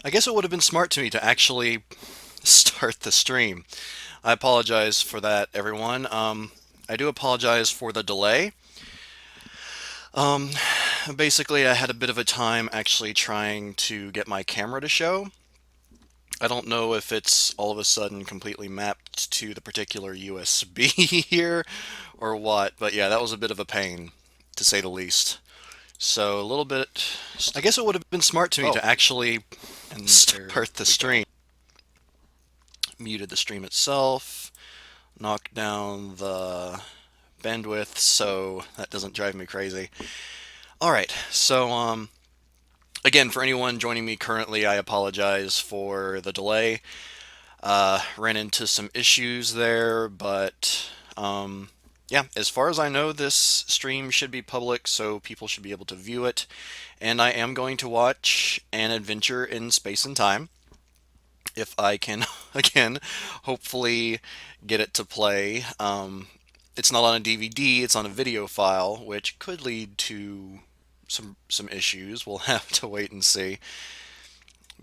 I guess it would have been smart to me to actually start the stream. I apologize for that, everyone. I do apologize for the delay. Um, Basically, I had a bit of a time actually trying to get my camera to show. I don't know if it's all of a sudden completely mapped to the particular USB here or what, but yeah, that was a bit of a pain, to say the least. So a little bit, I guess it would have been smart to me Oh, to actually and there start the we stream. go. Muted the stream itself, knocked down the bandwidth so that doesn't drive me crazy. All right, so again, for anyone joining me currently, I apologize for the delay. Ran into some issues there, but yeah, as far as I know, this stream should be public, so people should be able to view it. And I am going to watch An Adventure in Space and Time. If I can, again, hopefully get it to play. It's not on a DVD, it's on a video file, which could lead to some issues. We'll have to wait and see.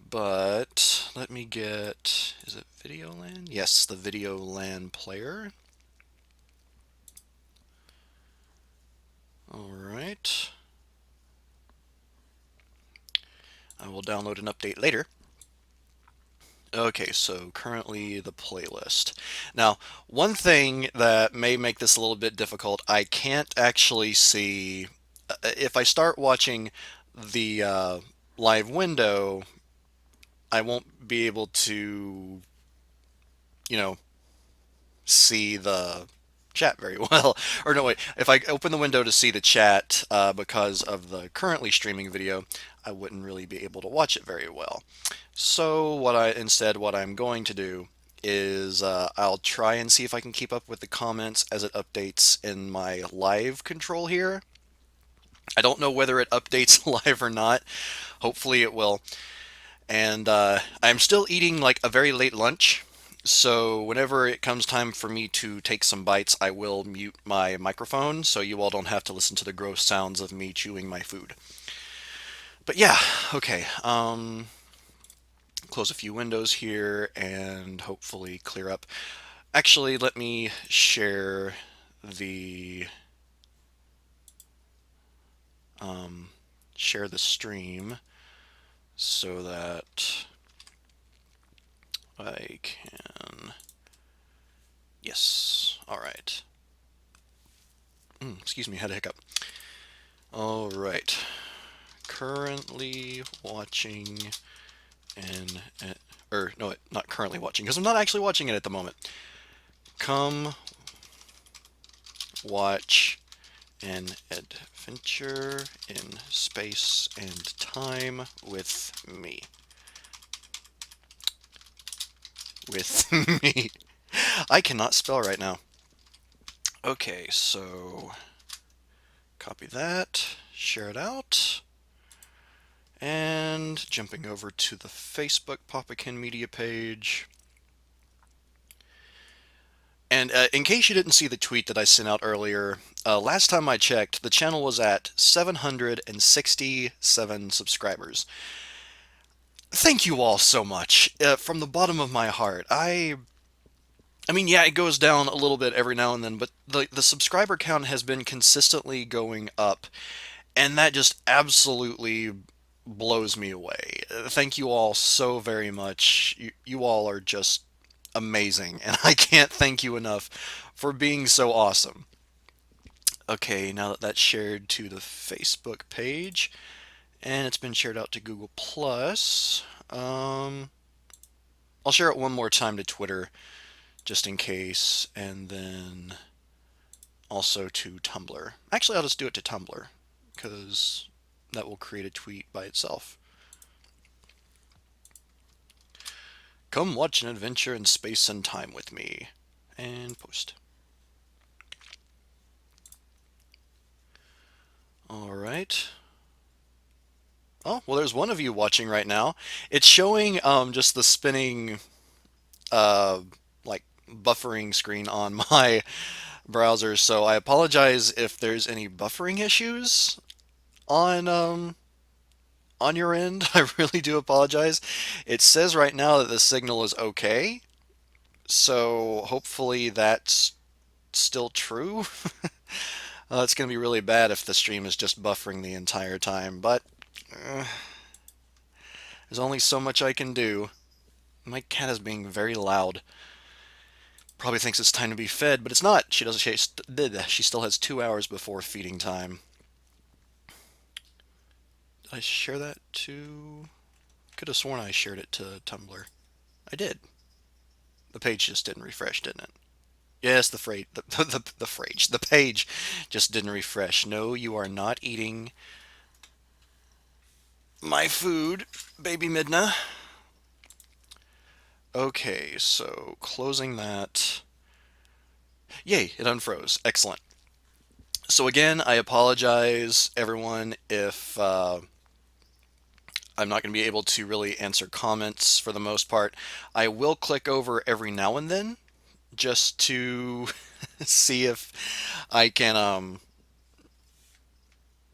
But let me get, is it Videoland? Yes, the Videoland player. All right. I will download an update later. Okay, so currently the playlist. Now, one thing that may make this a little bit difficult, I can't actually see if I start watching the live window, I won't be able to, you know, see the chat very well. Or no, wait, if I open the window to see the chat because of the currently streaming video, I wouldn't really be able to watch it very well. So what I'm going to do is I'll try and see if I can keep up with the comments as it updates in my live control here. I don't know whether it updates live or not. Hopefully it will. And I'm still eating like a very late lunch. So whenever it comes time for me to take some bites, I will mute my microphone so you all don't have to listen to the gross sounds of me chewing my food. But yeah, okay. Close a few windows here and hopefully clear up. Actually, let me the um, share the stream so that I can. Yes. All right. Excuse me, had a hiccup. All right. Currently watching an or no, not currently watching because I'm not actually watching it at the moment. Come watch an adventure in space and time with me. With me. I cannot spell right now. Okay, so copy that, share it out, and jumping over to the Facebook PapaKennMedia page. And in case you didn't see the tweet that I sent out earlier, last time I checked, the channel was at 767 subscribers. Thank you all so much from the bottom of my heart. I mean, yeah, it goes down a little bit every now and then, but the subscriber count has been consistently going up, and that just absolutely blows me away. Thank you all so very much. You all are just amazing, and I can't thank you enough for being so awesome. Okay, now that that's shared to the Facebook page, and it's been shared out to Google Plus, I'll share it one more time to Twitter just in case, and then also to Tumblr. Actually, I'll just do it to Tumblr because that will create a tweet by itself. Come watch an adventure in space and time with me. And post. All right. Oh, well, there's one of you watching right now. It's showing just the spinning, uh, like buffering screen on my browser. So I apologize if there's any buffering issues on on your end. I really do apologize. It says right now that the signal is okay, so hopefully that's still true. It's going to be really bad if the stream is just buffering the entire time, but uh, there's only so much I can do. My cat is being very loud. Probably thinks it's time to be fed, but it's not. She doesn't. She still has 2 hours before feeding time. Did I share that to? Could have sworn I shared it to Tumblr. I did. The page just didn't refresh, didn't it? Yes, the page just didn't refresh. No, you are not eating my food, baby Midna. Okay, so closing that. Yay, it unfroze. Excellent. So again, I apologize, everyone, if I'm not going to be able to really answer comments for the most part. I will click over every now and then just to see if I can,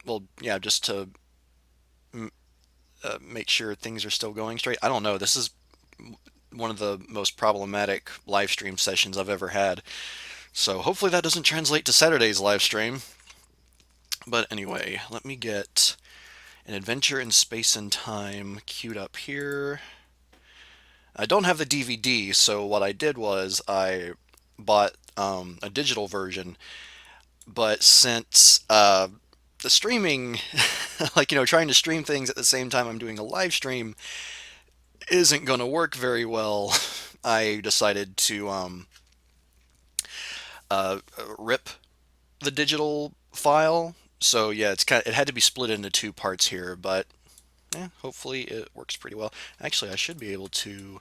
well, yeah, just to make sure things are still going straight. I don't know. This is one of the most problematic live stream sessions I've ever had. So hopefully that doesn't translate to Saturday's live stream. But anyway, let me get an adventure in space and time queued up here. I don't have the DVD, so what I did was I bought a digital version, but since the streaming, like, trying to stream things at the same time I'm doing a live stream isn't going to work very well, I decided to uh, rip the digital file. So yeah, it had to be split into two parts here, but hopefully it works pretty well. Actually, I should be able to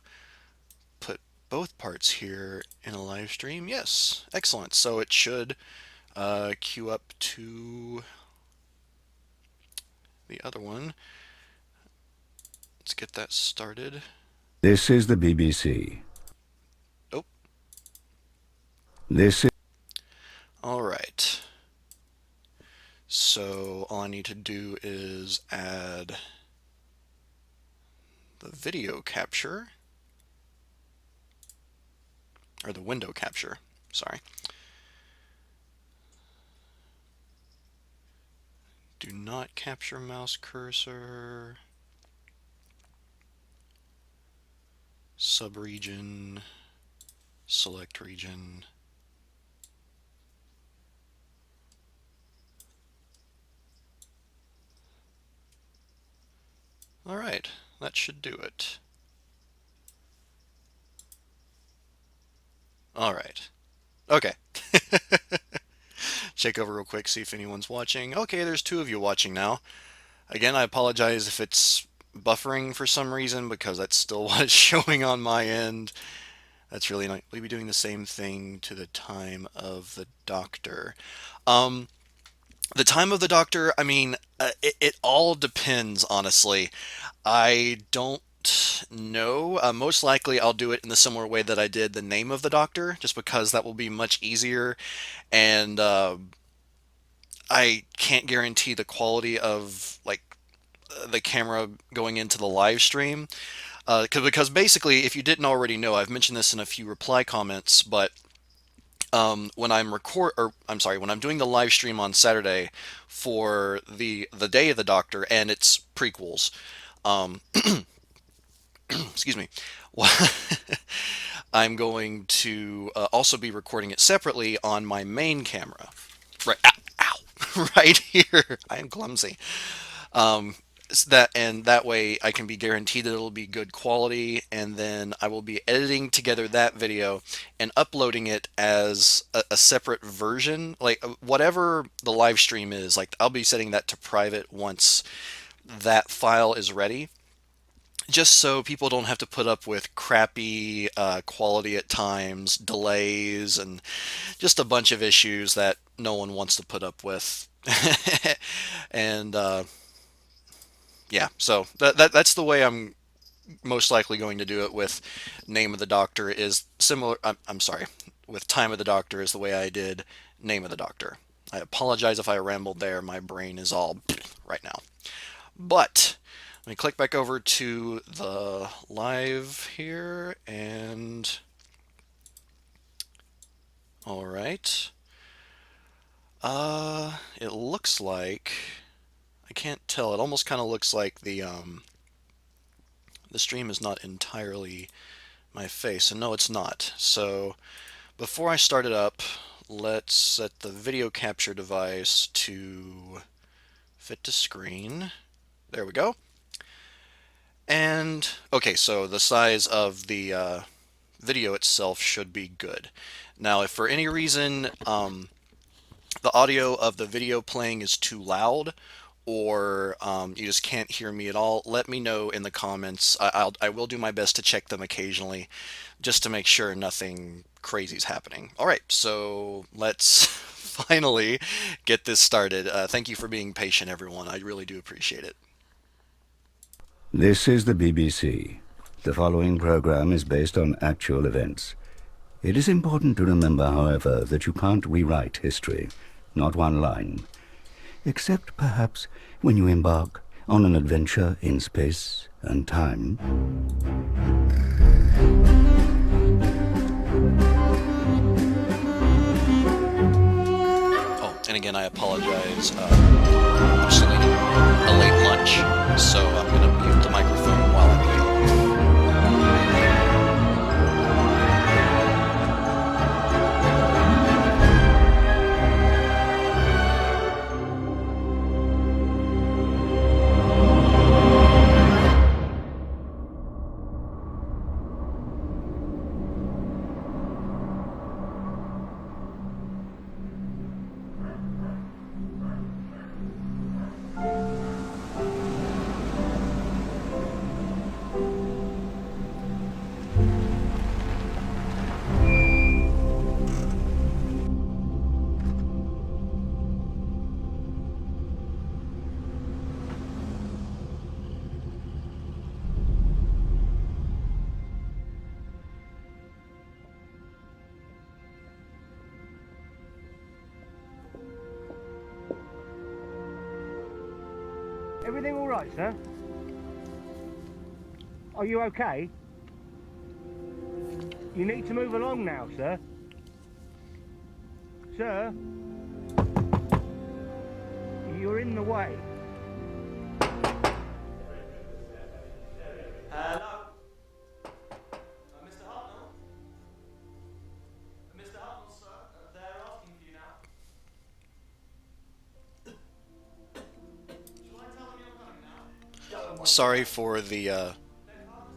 put both parts here in a live stream. Yes, excellent. So it should queue up to the other one. Let's get that started. This is the BBC. Oh, This is all right. So all I need to do is add the video capture, or the window capture, sorry. Do not capture mouse cursor. Subregion, select region. All right, that should do it. All right. Okay. Check over real quick, see if anyone's watching. Okay, there's two of you watching now. Again, I apologize if it's buffering for some reason because that's still what it's showing on my end. That's really nice. We'll be doing the same thing to the time of the doctor. Um, the time of the doctor, I mean, it all depends, honestly. I don't know. Most likely I'll do it in the similar way that I did the name of the doctor, just because that will be much easier. And I can't guarantee the quality of, like, the camera going into the live stream. Because basically, if you didn't already know, I've mentioned this in a few reply comments, but when when I'm doing the live stream on Saturday for the Day of the Doctor and its prequels, um, excuse me, I'm going to also be recording it separately on my main camera. Right, ow, right here. I am clumsy. Um, that way I can be guaranteed that it'll be good quality, and then I will be editing together that video and uploading it as a separate version, like whatever the live stream is. Like, I'll be setting that to private once that file is ready, just so people don't have to put up with crappy quality at times, delays, and just a bunch of issues that no one wants to put up with. And yeah, so that's the way I'm most likely going to do it. With Name of the Doctor is similar. I'm sorry, with Time of the Doctor is the way I did Name of the Doctor. I apologize if I rambled there. My brain is all right now. But Let me click back over to the live here, and all right. It looks like I can't tell. It almost kind of looks like the stream is not entirely my face, and no, it's not. So before I start it up, let's set the video capture device to fit to screen. There we go. And okay, so the size of the video itself should be good. Now, if for any reason the audio of the video playing is too loud, or you just can't hear me at all, let me know in the comments. I will do my best to check them occasionally just to make sure nothing crazy is happening. All right, so let's finally get this started. Thank you for being patient, everyone. I really do appreciate it. This is the BBC. The following program is based on actual events. It is important to remember, however, that you can't rewrite history, not one line, except perhaps when you embark on an adventure in space and time. Oh, and again, I apologize. I'm still eating a late lunch, so I'm going to mute the microphone while I'm eating. Everything all right, sir? Are you okay? You need to move along now, sir. Sir? You're in the way. Hello? Mr. Hartnell? Mr. Hartnell, sir? They're asking for you now. Shall I tell them you're coming now? Sorry for the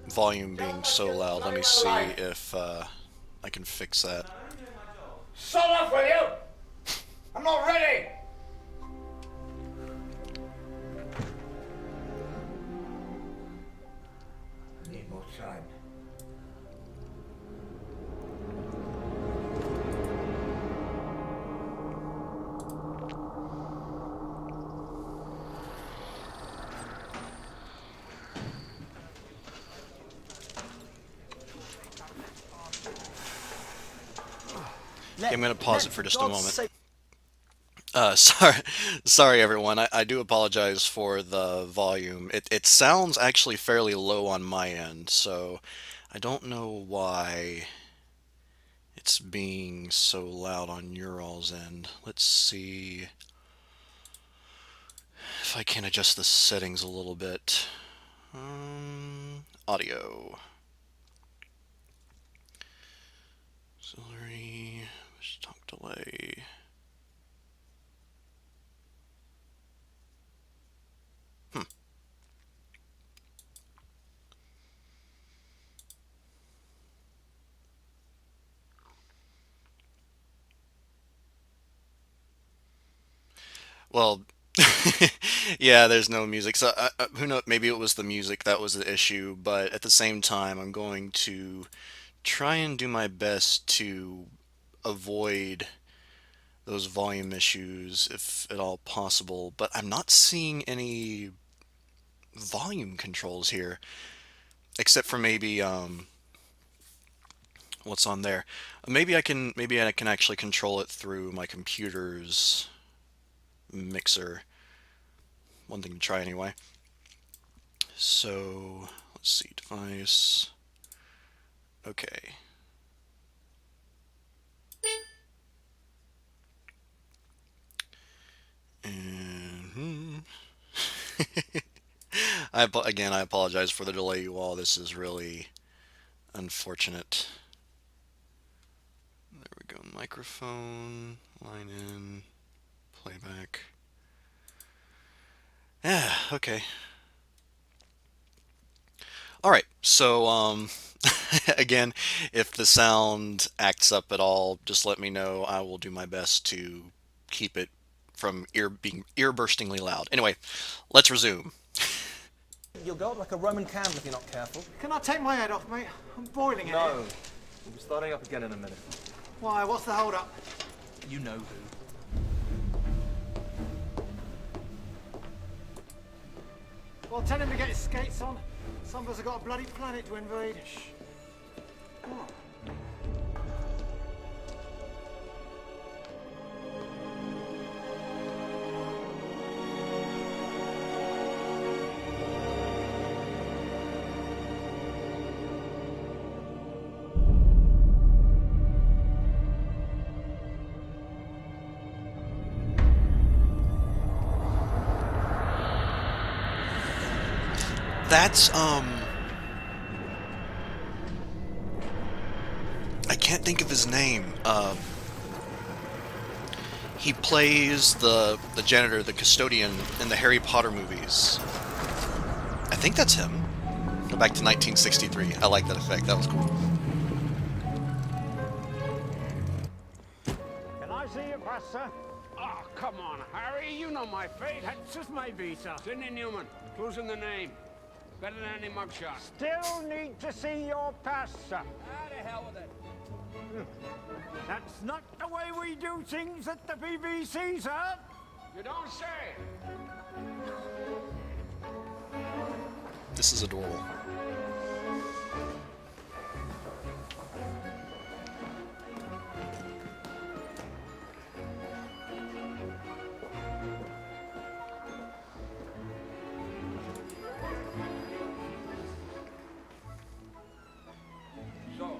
volume being so loud. Let me see if I can fix that. Shut up, will you? I'm not ready! I need more time. I'm going to pause it for just a moment. Sorry, sorry everyone. I do apologize for the volume. It sounds actually fairly low on my end, so I don't know why it's being so loud on your all's end. Let's see if I can adjust the settings a little bit. Audio. Auxiliary, talk delay. Well, yeah, there's no music. So who knows? Maybe it was the music that was the issue. But at the same time, I'm going to try and do my best to avoid those volume issues if at all possible. But I'm not seeing any volume controls here, except for maybe what's on there. Maybe I can actually control it through my computer's mixer. One thing to try anyway. So let's see, device. Okay. And I apologize for the delay, you all. This is really unfortunate. There we go. Microphone, line in, playback. Yeah, okay. All right. So, again, if the sound acts up at all, just let me know. I will do my best to keep it from being ear burstingly loud. Anyway, let's resume. You'll go up like a Roman candle if you're not careful. Can I take my head off, mate? I'm boiling it. No. We'll be starting up again in a minute. Why? What's the hold up? You know who. Well, tell him to get his skates on. Some of us have got a bloody planet to invade. That's I can't think of his name. He plays the janitor, the custodian in the Harry Potter movies. I think that's him. Go back to 1963. I like that effect. That was cool. Can I see your pass, sir? Oh, come on, Harry. You know my fate. That's just my visa. Sidney Newman. Clues in the name. Better than any mugshot. Still need to see your pass, sir. Ah, the hell with it. That's not the way we do things at the BBC, sir. You don't say. This is adorable. So,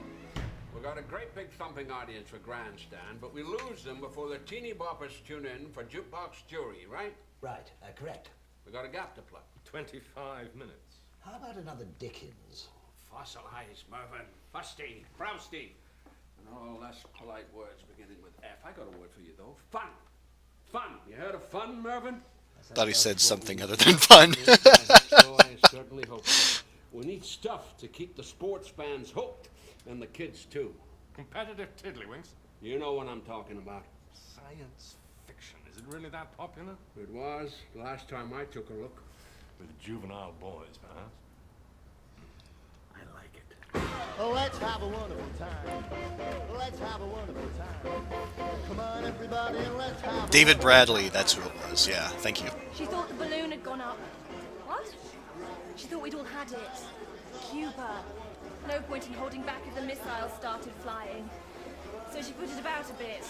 we got a great big thumping audience for Grandstand, but we lose them before the teeny boppers tune in for Jukebox Jury, right? Right, correct. We got a gap to plug. 25 minutes. How about another Dickens? Fossilize, Mervyn, fusty, frowsty, and all less polite words beginning with F. I got a word for you, though. Fun. Fun. You heard of fun, Mervyn? Thought he said something other than fun. So I certainly hope so. We need stuff to keep the sports fans hooked, and the kids, too. Competitive tiddlywinks? You know what I'm talking about. Science fiction. Is it really that popular? It was last time I took a look. With juvenile boys, perhaps? I like it. Let's have a wonderful time. Let's have a wonderful time. Come on, everybody, let's have David Bradley, that's who it was. Yeah, thank you. She thought the balloon had gone up. What? She thought we'd all had it. Cuba. No point in holding back if the missile started flying. So she put it about a bit.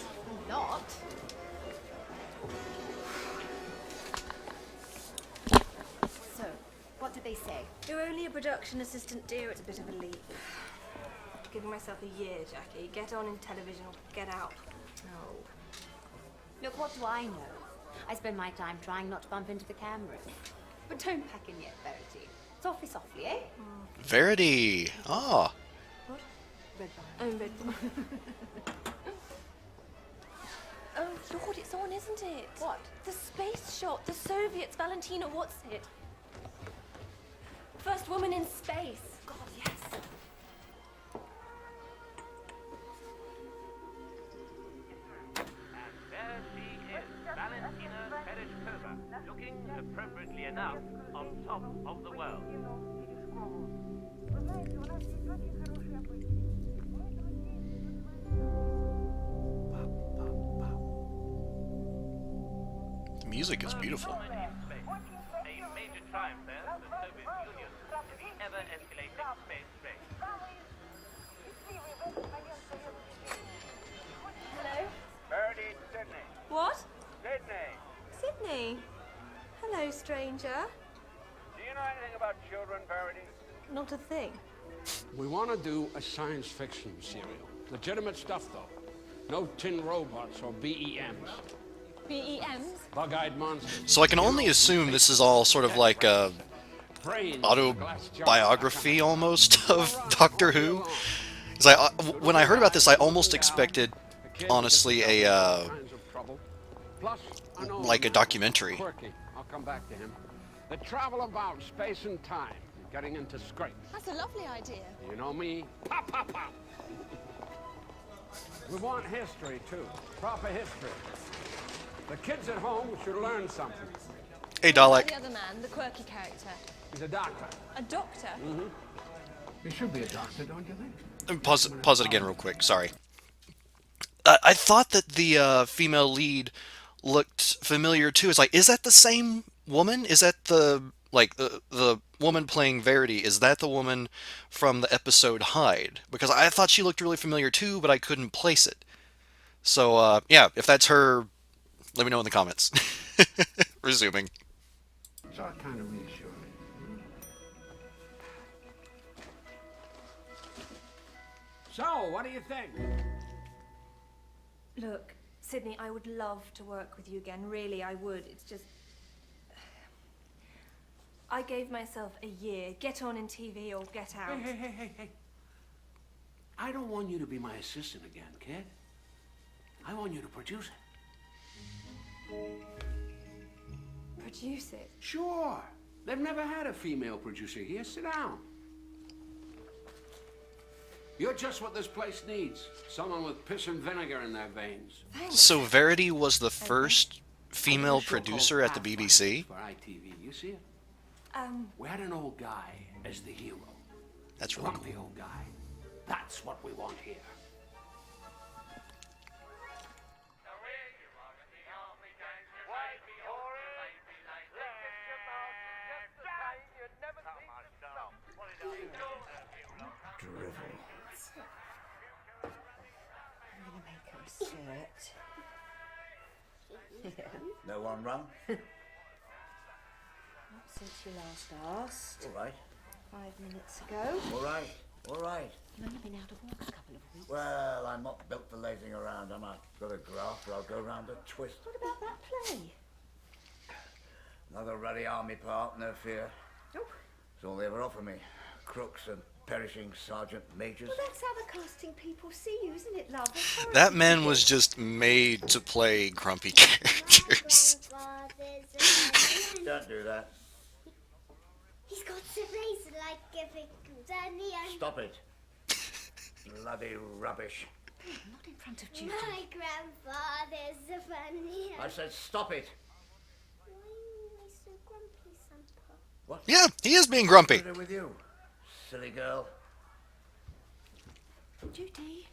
Not. So, what did they say? You're only a production assistant, dear. It's a bit of a leap. Giving myself a year, Jackie. Get on in television or get out. No. Look, what do I know? I spend my time trying not to bump into the cameras. But don't pack in yet, Verity. Softly, softly, eh? Verity. Ah. What? Red Oh, red. Oh, Lord, it's on, isn't it? What? The space shot. The Soviets. Valentina, what's it? First woman in space. God, yes. And there she is, Valentina Tereshkova, looking appropriately enough on top of the world. The music is beautiful. A major triumph there for the Soviet Union in the ever-escalating space race. Hello? Verity, Sydney. What? Sydney. Sydney. Hello, stranger. Do you know know anything about children, Verity? Not a thing. We want to do a science fiction serial. Legitimate stuff, though. No tin robots or BEMs. BEMs? Bug-eyed monsters. So I can only assume this is all sort of like a autobiography almost of Doctor Who. Because when I heard about this, I almost expected, honestly, a like a documentary. Quirky. I'll come back to him. They travel about space and time, getting into scrapes. That's a lovely idea. You know me? Pop, pop, pop! We want history, too. Proper history. The kids at home should learn something. Hey, The Dalek. other man, the quirky character. He's a doctor. A doctor? Mm-hmm. He should be a doctor, don't you think? Pause it again real quick. Sorry. I thought that the female lead looked familiar too. It's like, is that the same woman? Is that the woman playing Verity? Is that the woman from the episode Hyde? Because I thought she looked really familiar too, but I couldn't place it. So yeah, if that's her, let me know in the comments. Resuming. So it kind of reassured me. So, what do you think? Look, Sydney, I would love to work with you again. Really, I would. It's just... I gave myself a year. Get on in TV or get out. Hey. I don't want you to be my assistant again, kid. I want you to produce it. Produce it? Sure. They've never had a female producer here. Sit down. You're just what this place needs. Someone with piss and vinegar in their veins. So Verity was the first female producer at the BBC? For ITV, you see it? We had an old guy as the hero. That's really Grumpy old guy. That's what we want here. No one rung? Not since you last asked. All right. 5 minutes ago. All right. All right. You've only been out of work a couple of weeks. Well, I'm not built for lazing around, am I? Got a graft, or I'll go round a twist. What about that play? Another ruddy army part, no fear. Oh. It's all they ever offer me. Crooks and perishing sergeant majors. Well, that's how the casting people see you, isn't it, love? That man was just made to play grumpy characters. Don't do that. He's got the razor like a big Daniel. Stop it. Bloody rubbish. Not in front of Judy. My grandfather's a funny. I said stop it. Why am I so grumpy, Sampa? What? Yeah, he is being grumpy. What's with you, silly girl? Judy.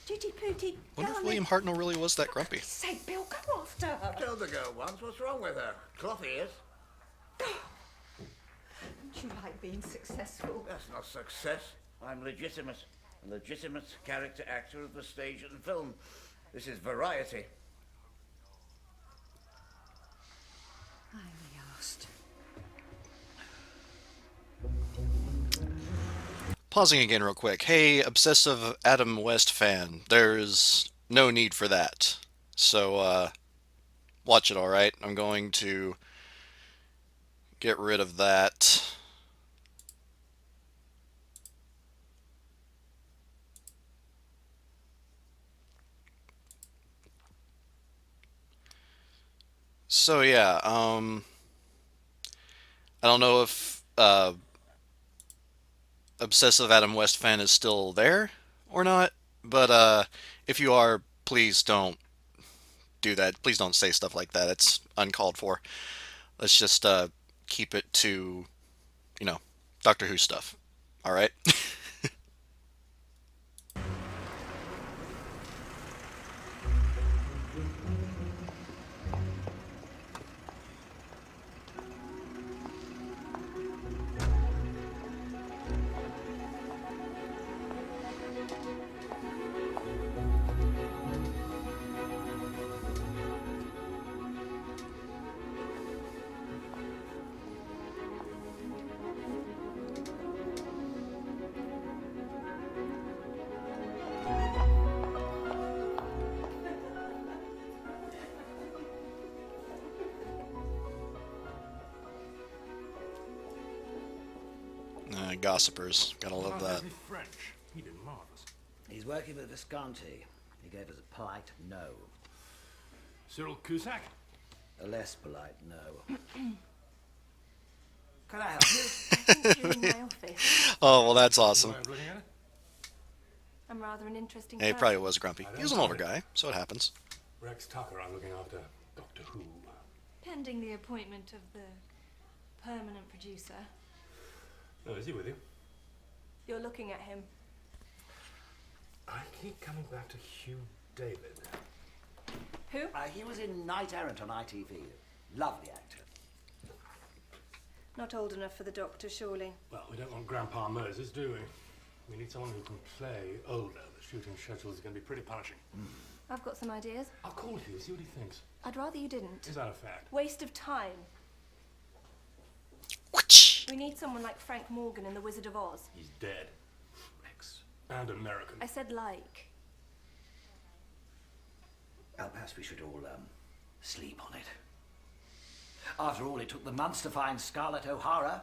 Judy Pooty. Wonder if William Hartnell really was that grumpy. Say, Bill, go after her. I told the girl once. What's wrong with her? Cloth ears. Don't you like being successful? That's not success. I'm legitimate. A legitimate character actor of the stage and film. This is variety. I only asked. Pausing again real quick. Hey, obsessive Adam West fan, there's no need for that. So, watch it, alright? I'm going to get rid of that. So yeah, I don't know if obsessive Adam West fan is still there or not, but if you are, please don't do that. Please don't say stuff like that. It's uncalled for. Let's just keep it to, Doctor Who stuff. All right? gossipers. Gotta love that. He's French. He did marvelous. He's working with Visconti. He gave us a polite no. Cyril Cusack? A less polite no. Can I help you? You're in my office. Oh, well, that's awesome. Way of looking at it? I'm rather an interesting He person. probably was grumpy. I He was an don't older mind. guy, so it happens. Rex Tucker, I'm looking after Doctor Who. Pending the appointment of the permanent producer. Oh, is he with you? You're looking at him. I keep coming back to Hugh David. Who? He was in Knight Errant on ITV. Lovely actor. Not old enough for the Doctor, surely. Well, we don't want Grandpa Moses, do we? We need someone who can play older. The shooting schedule is going to be pretty punishing. I've got some ideas. I'll call Hugh, see what he thinks. I'd rather you didn't. Is that a fact? Waste of time. We need someone like Frank Morgan in The Wizard of Oz. He's dead. Rex. And American. I said like. Perhaps we should all, sleep on it. After all, it took the months to find Scarlett O'Hara.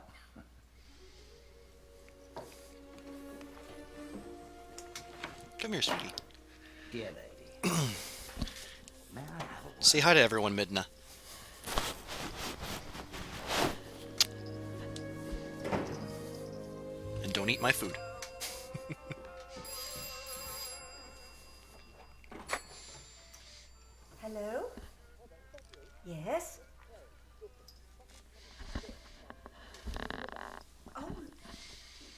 Come here, sweetie. Dear lady. May I have a Say hi to everyone, Midna. And don't eat my food. Hello? Yes? Oh,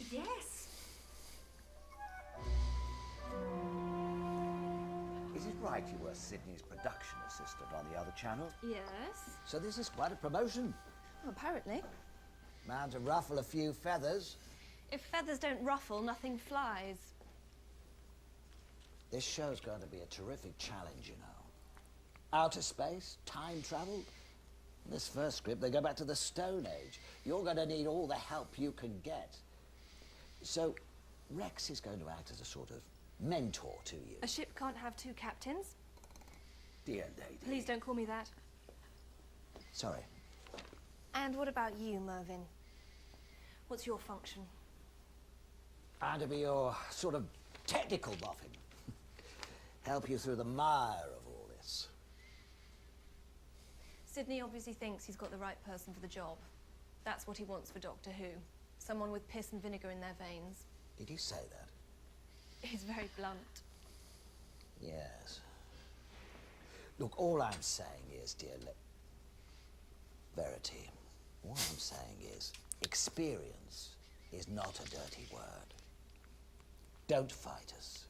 yes. Is it right you were Sydney's production assistant on the other channel? Yes. So this is quite a promotion. Well, apparently. Man to ruffle a few feathers. If feathers don't ruffle, nothing flies. This show's going to be a terrific challenge, you know. Outer space, time travel. In this first script, they go back to the Stone Age. You're going to need all the help you can get. So, Rex is going to act as a sort of mentor to you. A ship can't have two captains. Dear lady. Please don't call me that. Sorry. And what about you, Mervyn? What's your function? I'm to be your sort of technical boffin. Help you through the mire of all this. Sydney obviously thinks he's got the right person for the job. That's what he wants for Doctor Who. Someone with piss and vinegar in their veins. Did he say that? He's very blunt. Yes. Look, all I'm saying is, dear Verity, all I'm saying is, experience is not a dirty word. Don't fight us.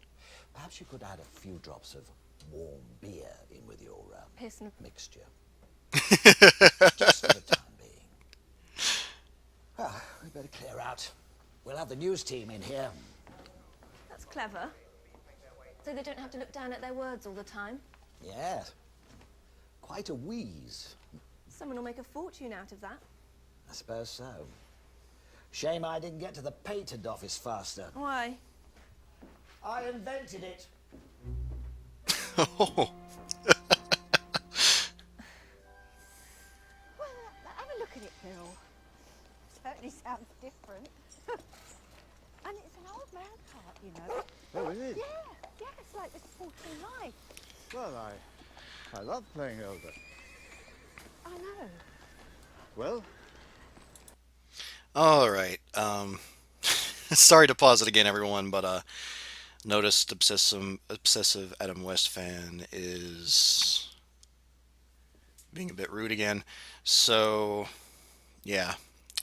Perhaps you could add a few drops of warm beer in with your piss and mixture. Just for the time being. Ah, we better clear out. We'll have the news team in here. That's clever. So they don't have to look down at their words all the time. Yes. Quite a wheeze. Someone will make a fortune out of that. I suppose so. Shame I didn't get to the patent office faster. Why? I invented it. Well, have a look at it, Bill. Certainly sounds different. And it's an old man part, you know. Oh, is it? Yeah, it's like this is all through life. Well, I love playing older. I know. Well, All right. Sorry to pause it again, everyone, but noticed obsessive Adam West fan is being a bit rude again. So, yeah.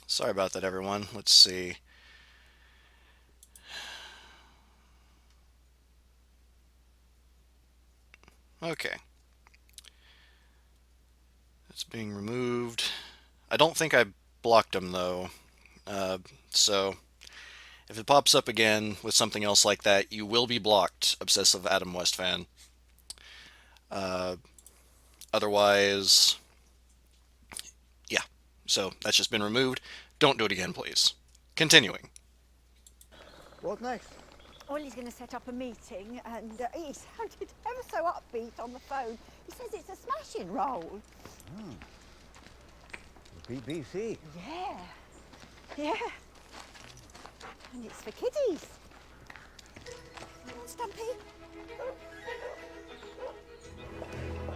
Sorry about that, everyone. Let's see. Okay. It's being removed. I don't think I blocked him, though. So, if it pops up again with something else like that, you will be blocked, obsessive Adam West fan. Otherwise, yeah. So, that's just been removed. Don't do it again, please. Continuing. what next? Well, he's going to set up a meeting, and he sounded ever so upbeat on the phone. He says it's a smashing role. The BBC. Yeah. Yeah. And it's for kiddies. Come on, Stumpy.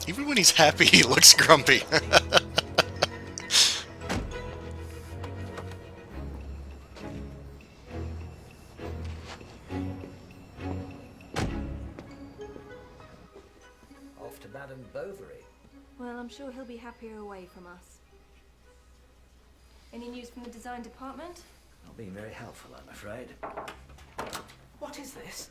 Even when he's happy, he looks grumpy. Off to Madame Bovary. Well, I'm sure he'll be happier away from us. Any news from the design department? Not being very helpful, I'm afraid. What is this?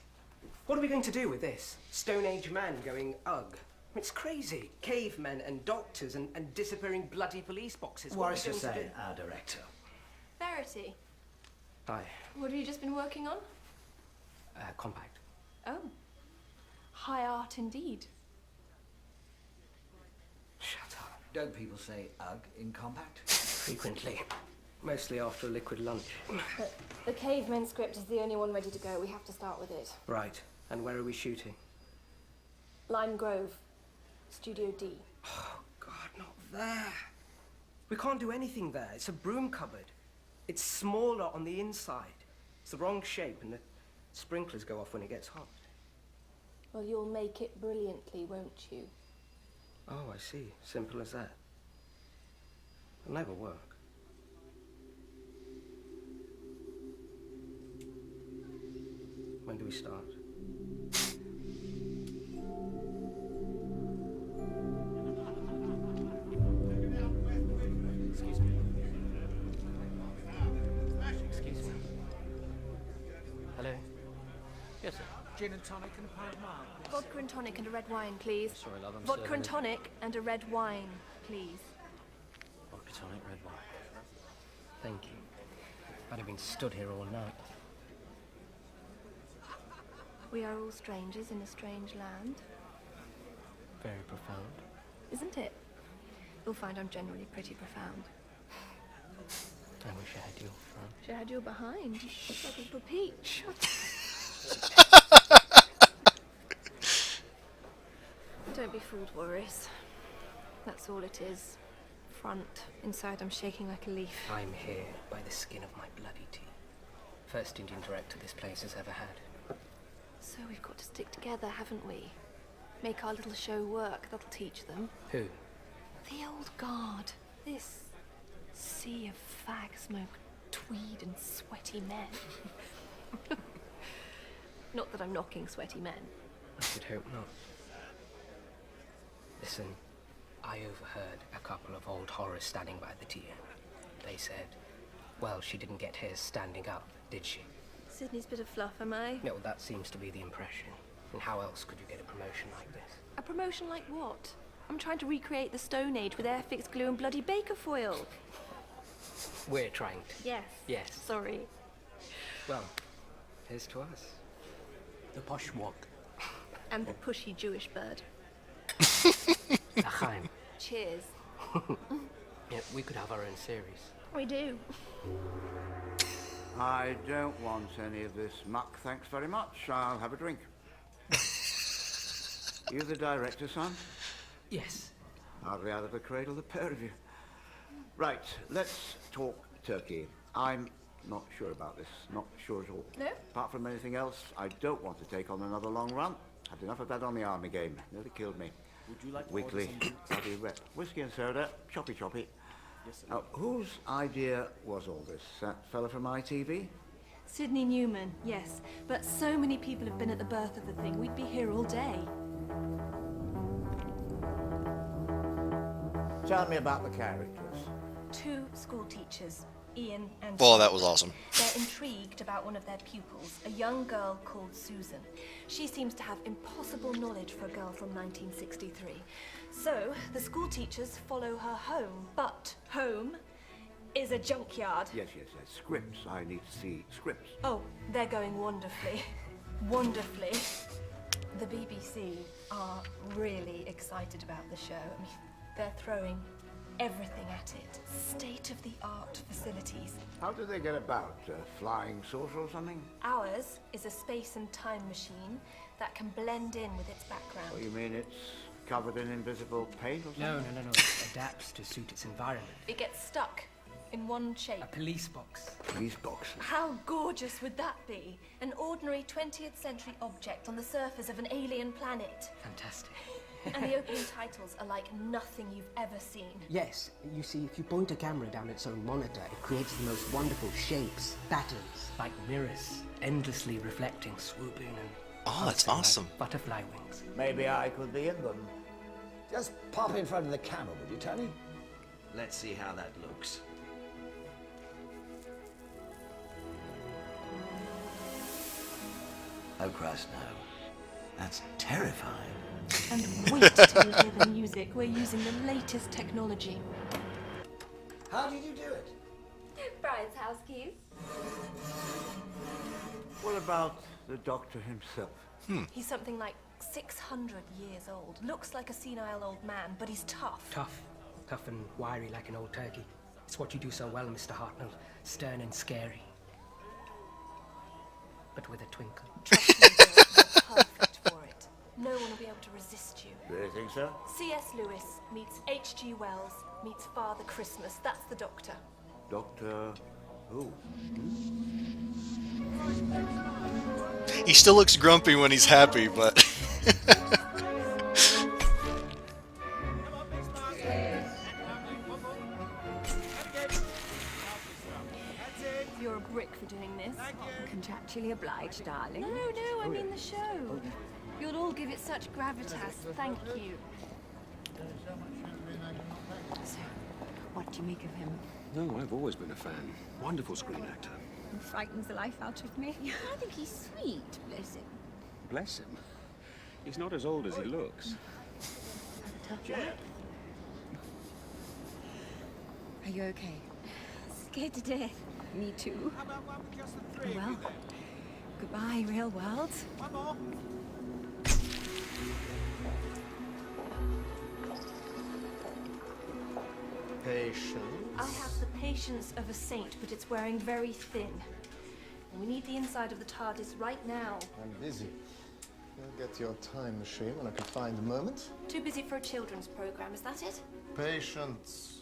What are we going to do with this? Stone Age man going ugh. It's crazy. Cavemen and doctors and disappearing bloody police boxes. What are is we to going to say, do? our director? Verity. Hi. What have you just been working on? Compact. Oh. High art indeed. Shut up. Don't people say ugh in compact? Frequently. Mostly after a liquid lunch. But the cavemen script is the only one ready to go. We have to start with it. Right. And where are we shooting? Lime Grove, Studio D. Oh, God, not there. We can't do anything there. It's a broom cupboard. It's smaller on the inside. It's the wrong shape, and the sprinklers go off when it gets hot. Well, you'll make it brilliantly, won't you? Oh, I see. Simple as that. It'll never work. When do we start? Excuse me. Excuse me. Hello? Yes, sir. Gin and tonic and a pint of mark. Vodka and tonic and a red wine, please. Sorry, love, I'm Vodka serving and it. tonic and a red wine, please. Vodka tonic, red wine. Thank you. I'd have been stood here all night. We are all strangers in a strange land, Very profound. isn't it? You'll find I'm generally pretty profound. I wish I had your front. She had your behind. You look like a little peach. Don't be fooled, Boris. That's all it is. Front. Inside, I'm shaking like a leaf. I'm here by the skin of my bloody teeth. First Indian director this place has ever had. So we've got to stick together, haven't we? Make our little show work. That'll teach them. Who? The old guard. This sea of fag smoke, tweed and sweaty men. Not that I'm knocking sweaty men. I should hope not. Listen, I overheard a couple of old horrors standing by the tea. They said, well, she didn't get hers standing up, did she? Sydney's bit of fluff, am I? No, that seems to be the impression. And how else could you get a promotion like this? A promotion like what? I'm trying to recreate the Stone Age with air-fixed glue and bloody baker foil. We're trying to. Yes. Yes. Sorry. Well, here's to us. The posh wog. And the pushy Jewish bird. L'chaim. Cheers. Yeah, we could have our own series. We do. I don't want any of this muck, thanks very much. I'll have a drink. You the director, son? Yes. Hardly out of the cradle, the pair of you. Right, let's talk turkey. I'm not sure about this. Not sure at all. No? Apart from anything else, I don't want to take on another long run. Had enough of that on the army game. Nearly killed me. Would you like to Weekly, order some bloody red. Whiskey and soda, choppy choppy. Yes, sir. Now, whose idea was all this? That fella from ITV? Sydney Newman, yes. But so many people have been at the birth of the thing, we'd be here all day. Tell me about the characters. Two school teachers, Ian and... Well, that was awesome. They're intrigued about one of their pupils, a young girl called Susan. She seems to have impossible knowledge for a girl from 1963. So, the school teachers follow her home, but home is a junkyard. Yes. Scripts. I need to see scripts. Oh, they're going wonderfully. Wonderfully. The BBC are really excited about the show. I mean, they're throwing everything at it. State-of-the-art facilities. How do they get about? Flying saucer or something? Ours is a space and time machine that can blend in with its background. Oh, you mean it's covered in invisible paint or something? No. It adapts to suit its environment. It gets stuck in one shape. A police box. Police box. How gorgeous would that be? An ordinary 20th century object on the surface of an alien planet. Fantastic. And the opening titles are like nothing you've ever seen. Yes, you see, if you point a camera down its own monitor, it creates the most wonderful shapes, patterns, like mirrors, endlessly reflecting, swooping and... Oh, that's awesome. Like butterfly wings. Maybe I could be in them. Just pop in front of the camera, would you, Tony? Let's see how that looks. Oh, Christ, no. That's terrifying. And wait till you hear the music. We're using the latest technology. How did you do it? Brian's house keys. What about the doctor himself? He's something like 600 years old. Looks like a senile old man, but he's tough. Tough and wiry like an old turkey. It's what you do so well, Mr. Hartnell. Stern and scary. But with a twinkle. Trust me, Bill, you're perfect for it. No one will be able to resist you. Do you think so? C.S. Lewis meets H.G. Wells meets Father Christmas. That's the doctor. Doctor who? He still looks grumpy when he's happy, but... You're a brick for doing this. Contractually obliged, darling. No, I mean the show. You'll all give it such gravitas. Thank you. So, what do you make of him? No, I've always been a fan. Wonderful screen actor. He frightens the life out of me. I think he's sweet, bless him. Bless him. He's not as old as he looks. Tough life. Are you okay? Scared to death. Me too. Well, goodbye, real world. One more. Patience. I have the patience of a saint, but it's wearing very thin. And we need the inside of the TARDIS right now. I'm busy. I'll get your time machine when I can find a moment. Too busy for a children's program, is that it? Patience.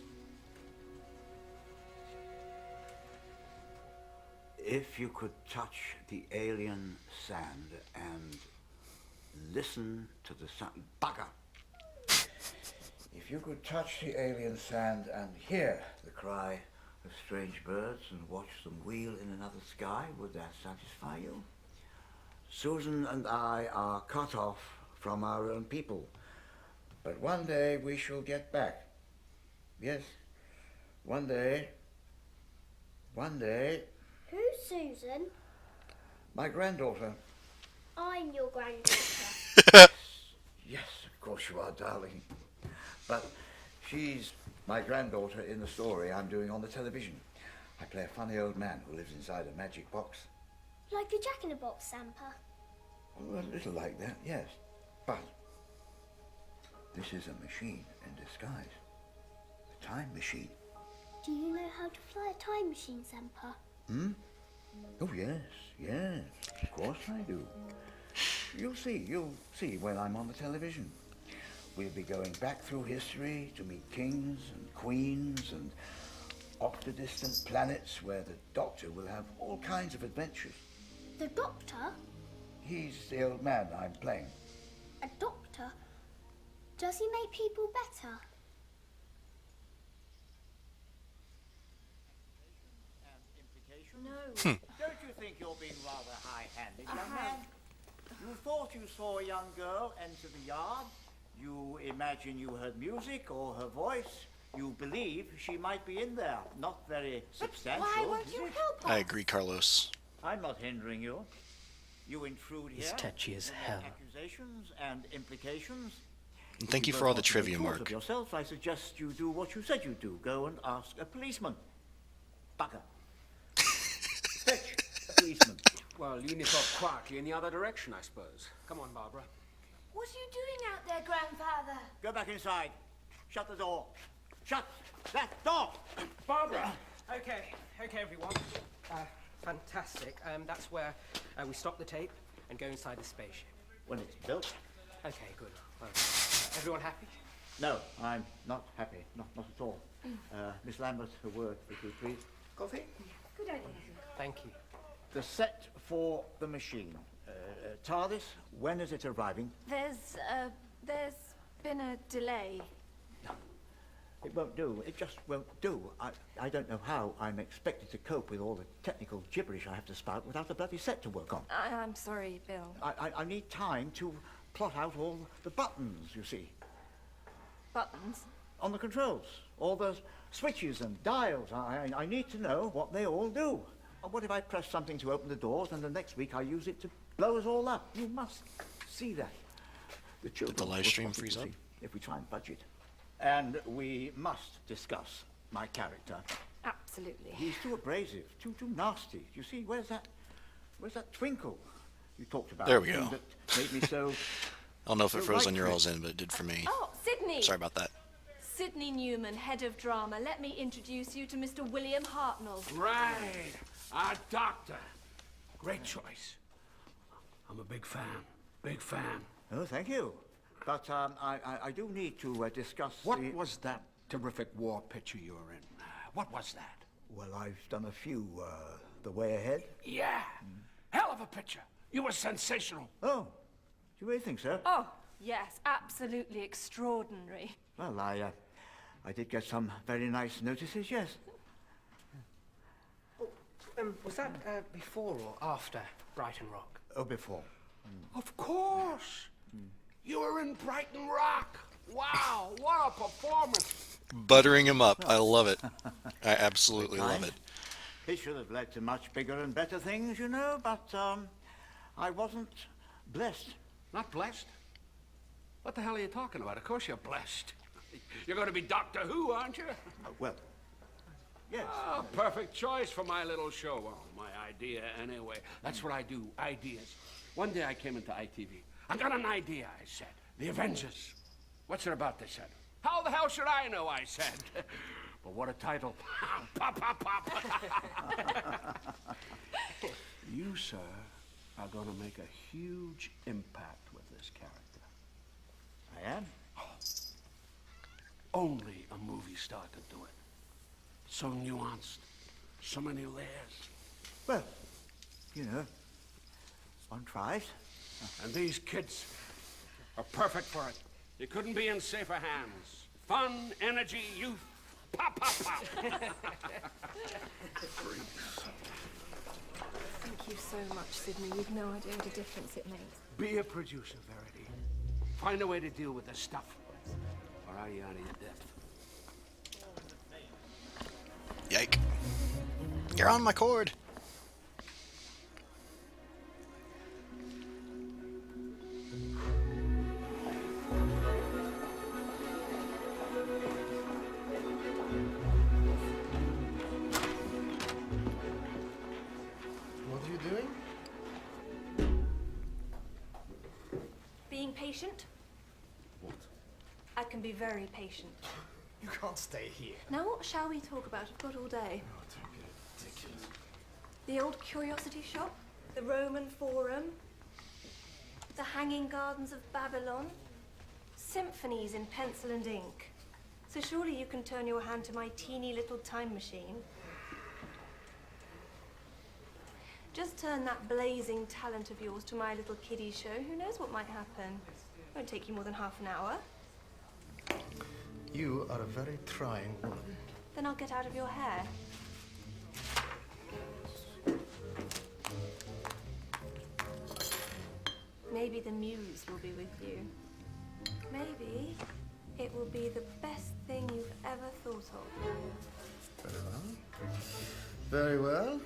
If you could touch the alien sand and listen to the sound... Bugger! If you could touch the alien sand and hear the cry of strange birds and watch them wheel in another sky, would that satisfy you? Susan and I are cut off from our own people. But one day we shall get back. Yes, one day. One day. Who's Susan? My granddaughter. I'm your granddaughter. Yes, of course you are, darling. But she's my granddaughter in the story I'm doing on the television. I play a funny old man who lives inside a magic box. Like the Jack-in-the-Box Samper. Oh, a little like that, yes. But this is a machine in disguise. A time machine. Do you know how to fly a time machine, Samper? Hmm? Oh, yes, of course I do. You'll see when I'm on the television. We'll be going back through history to meet kings and queens and off to distant planets where the Doctor will have all kinds of adventures. The Doctor? He's the old man I'm playing. A doctor? Does he make people better? No. Don't you think you're being rather high-handed, young man? You thought you saw a young girl enter the yard. You imagine you heard music or her voice. You believe she might be in there. Not very substantial. Why won't you help us? I agree, Carlos. I'm not hindering you. You intrude here. He's touchy as hell. Accusations and implications. And thank you If for all the both want to trivia, make fools Mark. of yourself, I suggest you do what you said you'd do. Go and ask a policeman. Bugger. Fetch a policeman. Well, you nip off quietly in the other direction, I suppose. Come on, Barbara. What are you doing out there, Grandfather? Go back inside. Shut the door. Shut that door! Barbara! Okay, everyone. Fantastic. That's where we stop the tape and go inside the spaceship. When it's built. Okay, good. Well, everyone happy? No, I'm not happy. Not at all. Miss Lambert, a word with you, please. Coffee? Good idea. Thank you. The set for the machine. TARDIS, when is it arriving? There's been a delay. It won't do. It just won't do. I don't know how I'm expected to cope with all the technical gibberish I have to spout without a bloody set to work on. I'm sorry, Bill. I need time to plot out all the buttons, you see. Buttons? On the controls. All the switches and dials. I need to know what they all do. What if I press something to open the doors and the next week I use it to blow us all up? You must see that. The children Did the live will stream possibly freeze up? see if we try and budget. And we must discuss my character. Absolutely. He's too abrasive, too nasty. You see, where's that twinkle you talked about? There we The thing go. That made me so. I don't know if it so froze right on your for it. all's end, but it did for me. Oh, Sydney! Sorry about that. Sydney Newman, head of drama. Let me introduce you to Mr. William Hartnell. Right. Our doctor. Great choice. I'm a big fan. Big fan. Oh, thank you. But I do need to discuss. What was that terrific war picture you were in? What was that? Well, I've done a few. The Way Ahead. Yeah. Hell of a picture. You were sensational. Oh, do you really think so? Oh, yes, absolutely extraordinary. Well, I did get some very nice notices. Yes. Was that before or after Brighton Rock? Oh, before. Of course. You were in Brighton Rock. Wow, what a performance. Buttering him up. I love it. I absolutely love it. It should have led to much bigger and better things, you know, but I wasn't blessed. Not blessed? What the hell are you talking about? Of course you're blessed. You're going to be Doctor Who, aren't you? Well, yes. Ah, perfect choice for my little show. Well, my idea, anyway. That's what I do, ideas. One day I came into ITV. I got an idea, I said. The Avengers. What's it about, they said. How the hell should I know, I said. But what a title. Pop, pop, pop. You, sir, are going to make a huge impact with this character. I am? Only a movie star could do it. So nuanced. So many layers. Well, you know, one tries. And these kids are perfect for it. You couldn't be in safer hands. Fun, energy, youth. Pop, pop, pop. Thank you so much, Sydney. You've no idea what a difference it makes. Be a producer, Verity. Find a way to deal with this stuff. Or are you out of your depth? Yike. You're on my cord. What are you doing? Being patient? What? I can be very patient. You can't stay here. Now, what shall we talk about? I've got all day. Oh, don't be ridiculous. The old curiosity shop, the Roman Forum, the Hanging Gardens of Babylon, symphonies in pencil and ink. So surely you can turn your hand to my teeny little time machine. Just turn that blazing talent of yours to my little kiddie show. Who knows what might happen? Won't take you more than half an hour. You are a very trying woman. Then I'll get out of your hair. Maybe the muse will be with you. Maybe it will be the best thing you've ever thought of. Very well. Very well.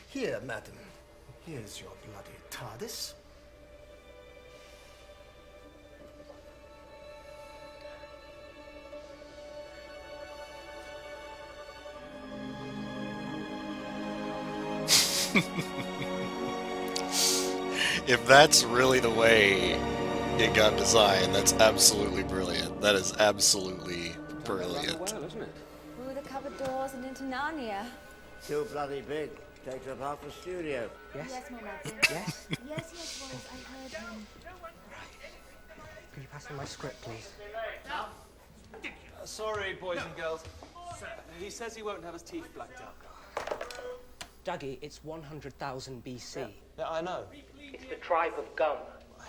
Here, madam. Here's your bloody TARDIS. If that's really the way it got designed, that's absolutely brilliant. That is absolutely brilliant. Well, isn't it? Through the cupboard doors and into Narnia. Too bloody big. Takes up half the studio. Yes, my love. Yes? Yes, Rose, I heard him. Could you pass me my script, please? Sorry, boys and girls. He says he won't have his teeth blacked out. Dougie, it's 100,000 BC. Yeah, I know. It's the tribe of Gum.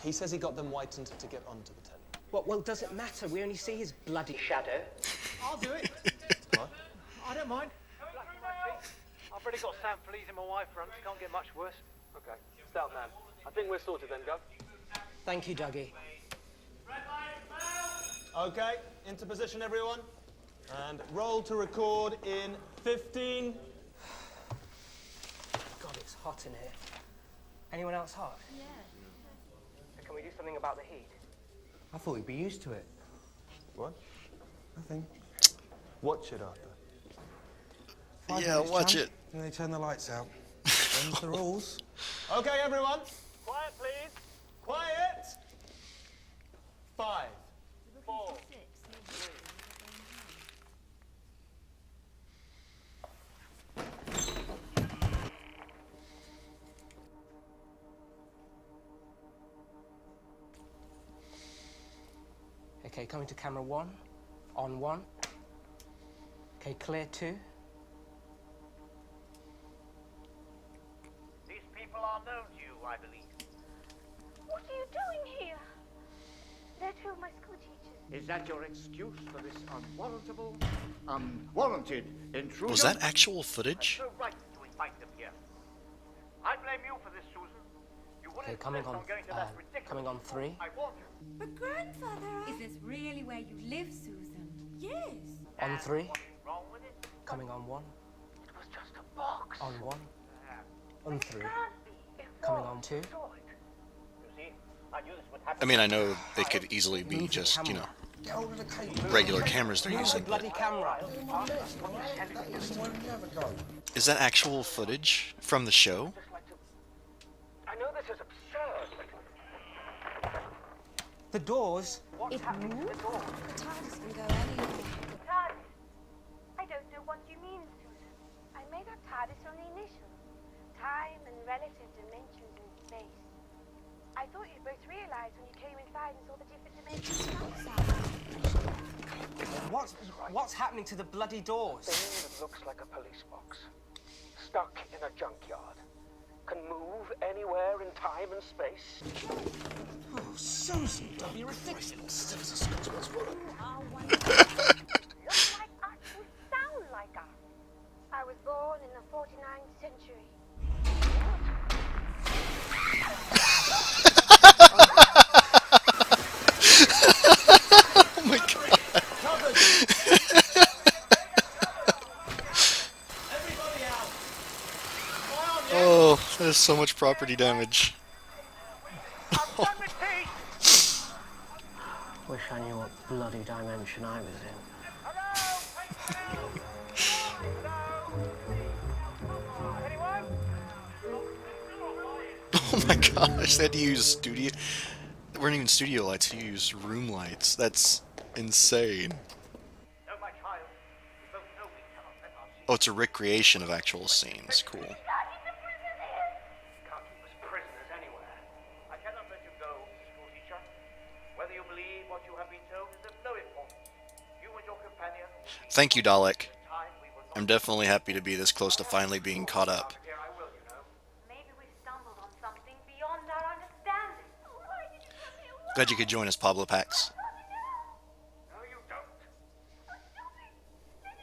He says he got them whitened to get onto the telly. Well, does it matter? We only see his bloody shadow. I'll do it. What? I don't mind. I've already got Sam Fleas in my wife front. Can't get much worse. Okay, stout man. I think we're sorted then, Gov. Thank you, Dougie. Okay, into position, everyone. And roll to record in 15. God, it's hot in here. Anyone else hot? Yeah. Can we do something about the heat? I thought you'd be used to it. What? Nothing. Watch it, Arthur. 5 Yeah, minutes, watch chum, it. Then they turn the lights out. Them's the rules. Okay, everyone. Quiet, please. Quiet. 5, 4. Okay, coming to camera 1. On 1. Okay, clear 2. These people are known to you, I believe. What are you doing here? They're two of my school teachers. Is that your excuse for this unwarranted intrusion? Was that actual footage? No right to invite them here. I blame you for this, Susan. You wouldn't Okay, coming insist on, going to that ridiculous coming on 3. I warned you. But grandfather, is this really where you live, Susan? Yes. On 3. Wrong with it? Coming on 1. It was just a box. On 1. On 3. Can't be. It Coming was on 2. destroyed. You see, I knew this would happen. I mean, I know they could easily be just, you know, Get hold of the cable. regular cameras they're Move the using. But bloody camera. That is the one you never go. is that actual footage from the show? I know this is absurd, but The doors. what's happening to the door? The TARDIS can go anywhere. TARDIS. I don't know what you mean, Susan. I made up TARDIS on the initials. Time and relative dimensions in space. I thought you'd both realize when you came inside and saw the different dimensions outside. What's happening to the bloody doors? Thing that looks like a police box. Stuck in a junkyard. Can move anywhere in time and space. Oh, Susan, don't be ridiculous. You are one of us. Look like us who sound like us. I was born in the 49th century. Oh my god. Oh, there's so much property damage. Wish I knew what bloody dimension I was in. Oh my gosh, they had to use studio. They weren't even studio lights, they used room lights. That's insane. Oh, it's a recreation of actual scenes. Cool. Can't keep us prisoners anywhere. I cannot let you go, school teacher. Whether you believe what you have been told is of no importance. You and your companion. Thank you, Dalek. I'm definitely happy to be this close to finally being caught up. Maybe we've stumbled on something beyond our understanding. Glad you could join us, Pablo Pax. No, you don't. Let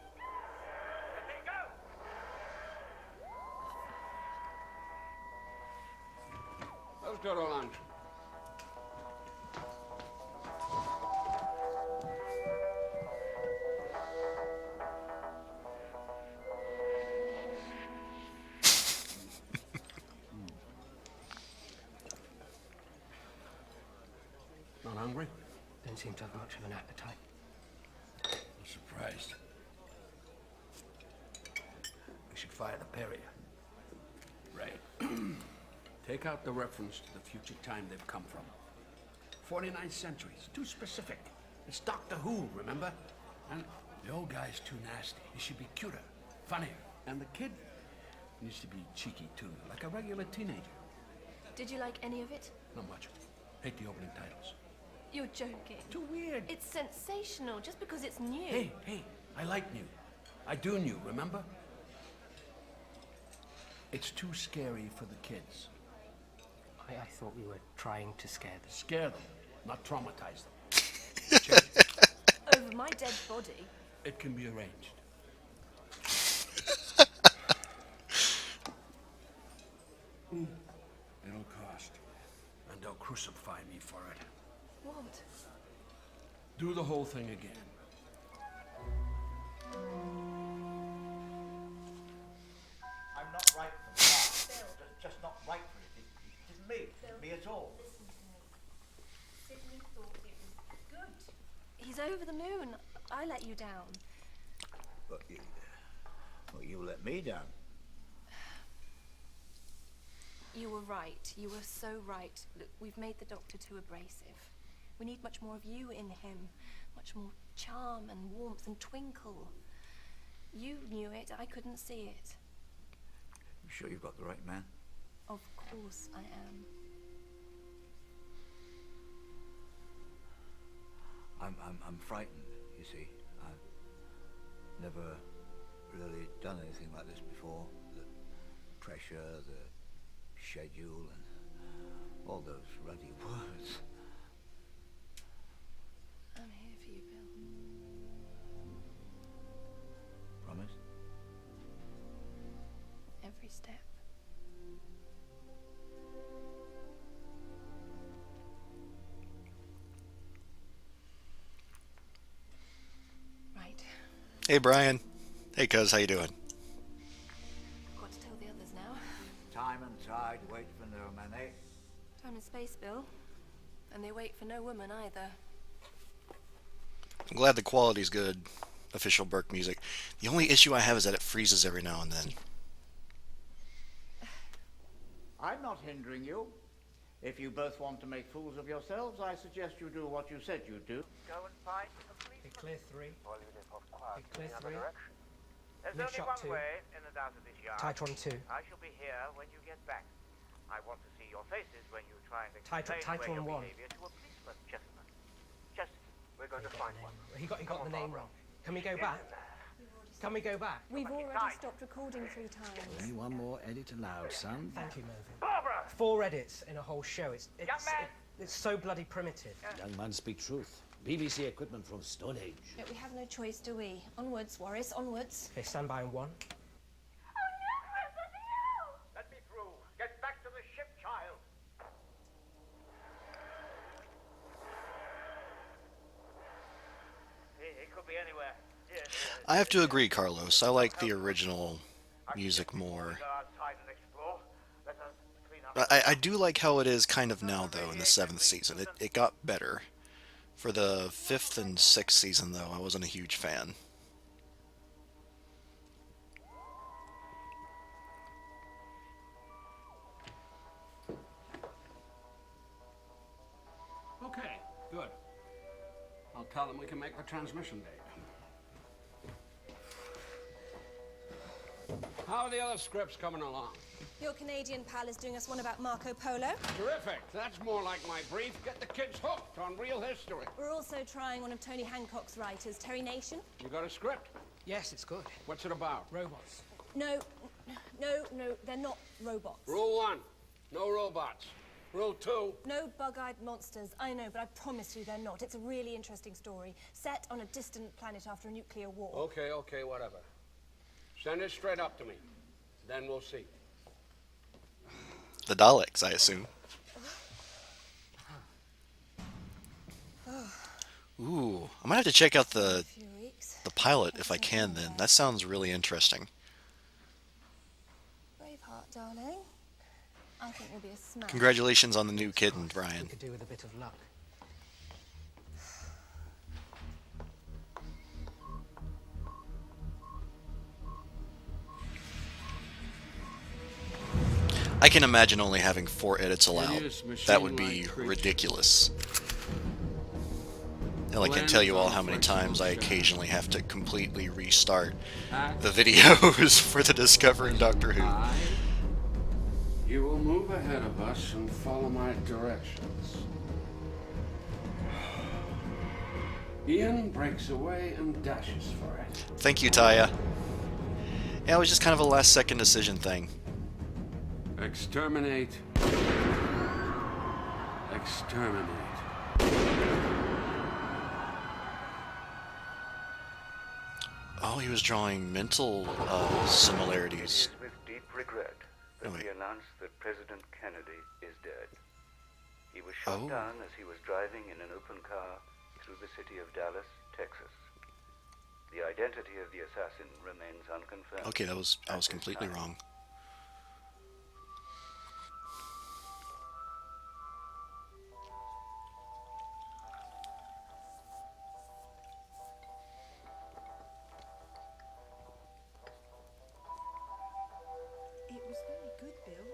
me go. Let's go to lunch. Not hungry? Don't seem to have much of an appetite. I'm surprised. We should fire the Perrier. Right. Take out the reference to the future time they've come from. 49th century. It's too specific. It's Doctor Who, remember? And the old guy's too nasty. He should be cuter, funnier. And the kid needs to be cheeky, too, like a regular teenager. Did you like any of it? Not much. Hate the opening titles. You're joking. Too weird. It's sensational just because it's new. Hey, I like new. I do new, remember? It's too scary for the kids. I thought we were trying to scare them. Scare them, not traumatize them. Over my dead body. It can be arranged. It'll cost. And they'll crucify me for it. What? Do the whole thing again. I'm not right for the start. Just not right for it. It isn't me. It isn't me at all. Sydney thought it was good. He's over the moon. I let you down. But you let me down. You were right. You were so right. Look, we've made the Doctor too abrasive. We need much more of you in him. Much more charm and warmth and twinkle. You knew it. I couldn't see it. You sure you've got the right man? Of course I am. I'm frightened, you see. I've never really done anything like this before. The pressure, the schedule, and all those ruddy words. I'm here for you, Bill. Promise? Every step. Right. Hey, Brian. Hey, cuz, how you doing? Got to tell the others now. Time and tide wait for no man, eh? Time and space, Bill. And they wait for no woman either. I'm glad the quality's good. Official Burke music. The only issue I have is that it freezes every now and then. I'm not hindering you. If you both want to make fools of yourselves, I suggest you do what you said you'd do. Go and find the police. Clear 3. Clear 3. There's Mid only shot one 2. way in and out of this yard. Titron 2. I shall be here when you get back. I want to see your faces when you try and Titron explain your 1. behavior to a policeman, gentlemen. Just, we're going to find one. He got the name wrong. Can we go back? Can we go back? We've already stopped recording 3 times. Only one more edit allowed, son. Thank you, Mervyn. Barbara! 4 edits in a whole show. It's man! it's so bloody primitive. Young man, speak truth. BBC equipment from Stone Age. But we have no choice, do we? Onwards, Warris, onwards. Okay, stand by in 1. Let me through. Get back to the ship, child. It could be anywhere. Yes. I have to agree, Carlos. I like the original music more. Go outside and explore. Let us clean up. I do like how it is kind of now, though, in the 7th season. It got better. For the 5th and 6th season, though, I wasn't a huge fan. Okay, good. I'll tell them we can make the transmission date. How are the other scripts coming along? Your Canadian pal is doing us one about Marco Polo. Terrific. That's more like my brief. Get the kids hooked on real history. We're also trying one of Tony Hancock's writers, Terry Nation. You got a script? Yes, it's good. What's it about? Robots. No, they're not robots. Rule 1, no robots. Rule 2, No bug-eyed monsters. I know, but I promise you they're not. It's a really interesting story, set on a distant planet after a nuclear war. okay, whatever. Send it straight up to me. Then we'll see. The Daleks, I assume. Ooh, I might have to check out the pilot if I can then. That sounds really interesting. Braveheart, darling. I think you'll be a smash. Congratulations on the new kitten, Brian. Could do with a bit of luck. I can imagine only having 4 edits allowed. Hideous That would be machine-like creatures. ridiculous. Hell, I can't tell you all how many times I occasionally have to completely restart the videos for the Discovering Doctor Who. You will move ahead of us and follow my directions. Ian breaks away and dashes for it. Thank you, Taya. Yeah, it was just kind of a last-second decision thing. Exterminate. Exterminate. Oh, he was drawing mental similarities. It is with deep regret that we announce that President Kennedy is dead. He was shot down as he was driving in an open car through the city of Dallas, Texas. The identity of the assassin remains unconfirmed. Okay, I was completely wrong. It was very good, Bill.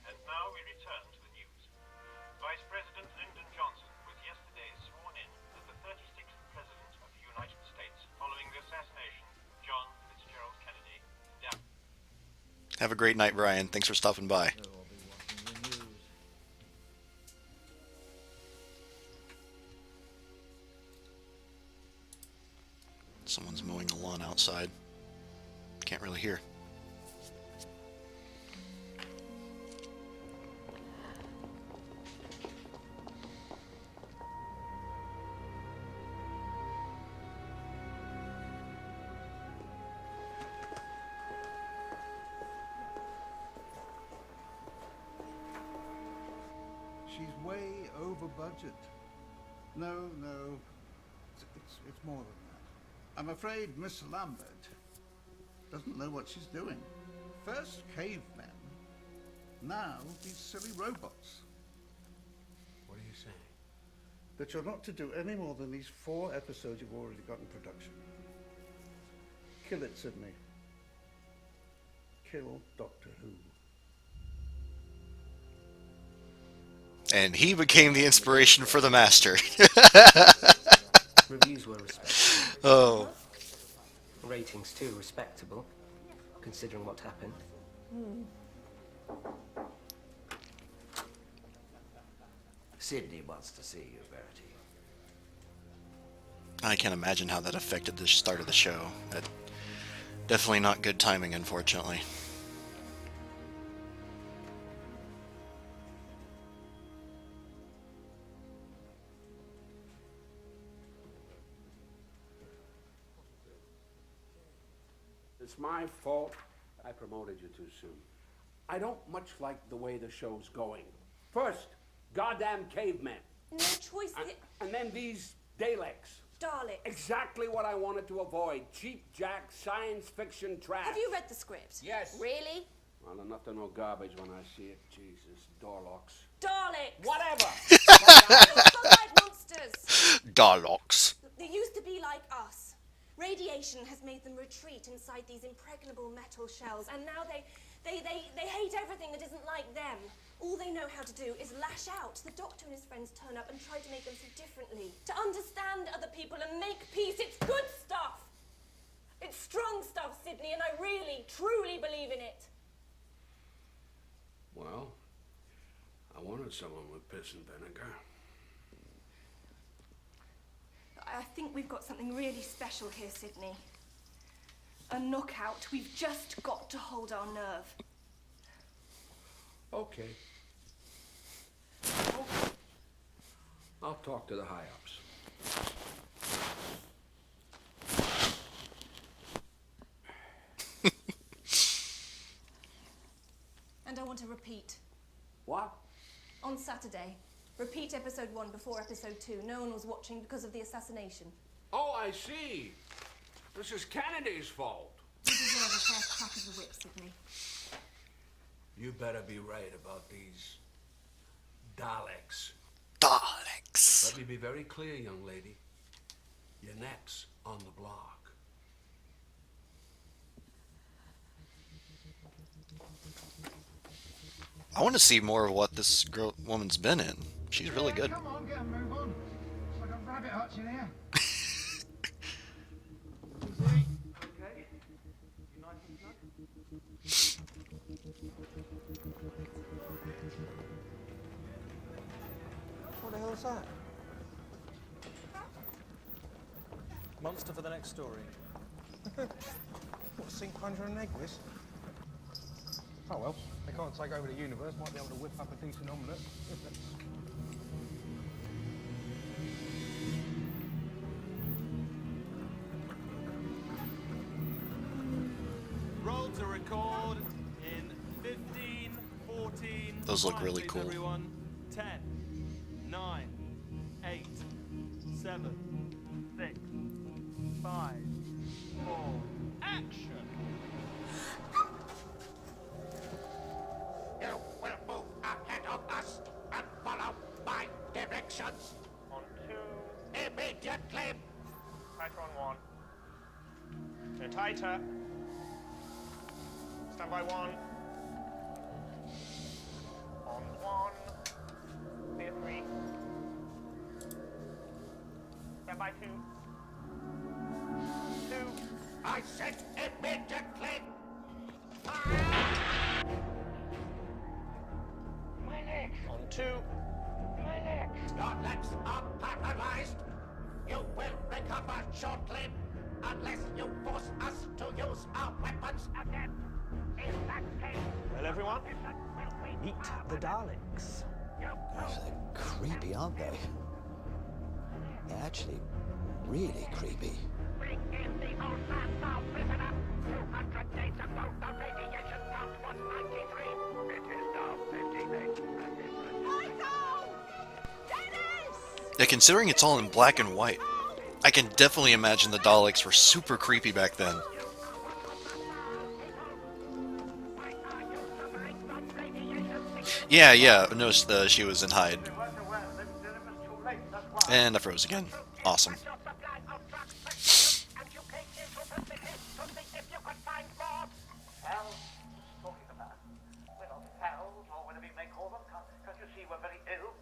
And now we return to the news. Vice President Lyndon Johnson was yesterday sworn in as the 36th President of the United States following the assassination of John Fitzgerald Kennedy in Dallas. Have a great night, Brian. Thanks for stopping by. Someone's mowing the lawn outside. Can't really hear. She's way over budget. No, it's more than that. I'm afraid Miss Lambert doesn't know what she's doing. First cavemen, now these silly robots. What are you saying? That you're not to do any more than these 4 episodes you've already got in production. Kill it, Sydney. Kill Doctor Who. And he became the inspiration for the Master. Reviews were respectable. Oh. Ratings too, respectable, considering what happened. Sydney wants to see you, Verity. I can't imagine how that affected the start of the show. Definitely not good timing, unfortunately. It's my fault I promoted you too soon. I don't much like the way the show's going. First, goddamn cavemen. No choice. And then these Daleks. Daleks. Exactly what I wanted to avoid. Cheap jack science fiction trash. Have you read the script? Yes. Really? Well, enough to know garbage when I see it. Jesus, Dorlocks. Daleks. Whatever. Sunlight monsters. Daleks. They used to be like us. Radiation has made them retreat inside these impregnable metal shells, and now they hate everything that isn't like them. All they know how to do is lash out. The Doctor and his friends turn up and try to make them see differently, to understand other people and make peace. It's good stuff. It's strong stuff, Sydney, and I really, truly believe in it. Well, I wanted someone with piss and vinegar. I think we've got something really special here, Sydney. A knockout. We've just got to hold our nerve. Okay. I'll talk to the high-ups. And I want to repeat. What? On Saturday. Repeat episode 1 before episode 2. No one was watching because of the assassination. Oh, I see. This is Kennedy's fault. You deserve a fair crack of the whip, Sydney. You better be right about these Daleks. Daleks. Let me be very clear, young lady. Your neck's on the block. I want to see more of what this woman's been in. She's really good. Come on, get a move on. It's like a rabbit hutch in here. Okay. You nice and snug? What the hell is that? Monster for the next story. What, sink plunger and egg this? Oh well, they can't take over the universe, might be able to whip up a decent omelette. Roll to record in 15, 14... Those look five, really please, cool. Everyone. 10, 9, 8, 7, 6, 5, 4... Action! You will move ahead of us and follow my directions. On 2. Immediately. Tighter on 1. No, tighter. Stand by 1. On 1. Clear 3. Stand by 2. 2. I said immediately. My legs. On 2. My legs. Your legs are paralyzed. You will recover shortly unless you force us to use our weapons again. In that case, Well, everyone. Meet the Daleks. Gosh, they're creepy, aren't they? They're actually really creepy. bring in the old man now, prisoner. 200 days ago, the radiation count was 93. It is now 58. Michael! Dennis! Yeah, considering it's all in black and white, I can definitely imagine the Daleks were super creepy back then. Yeah, I noticed she was in hide. And I froze again. Awesome. Can't you see we're very ill?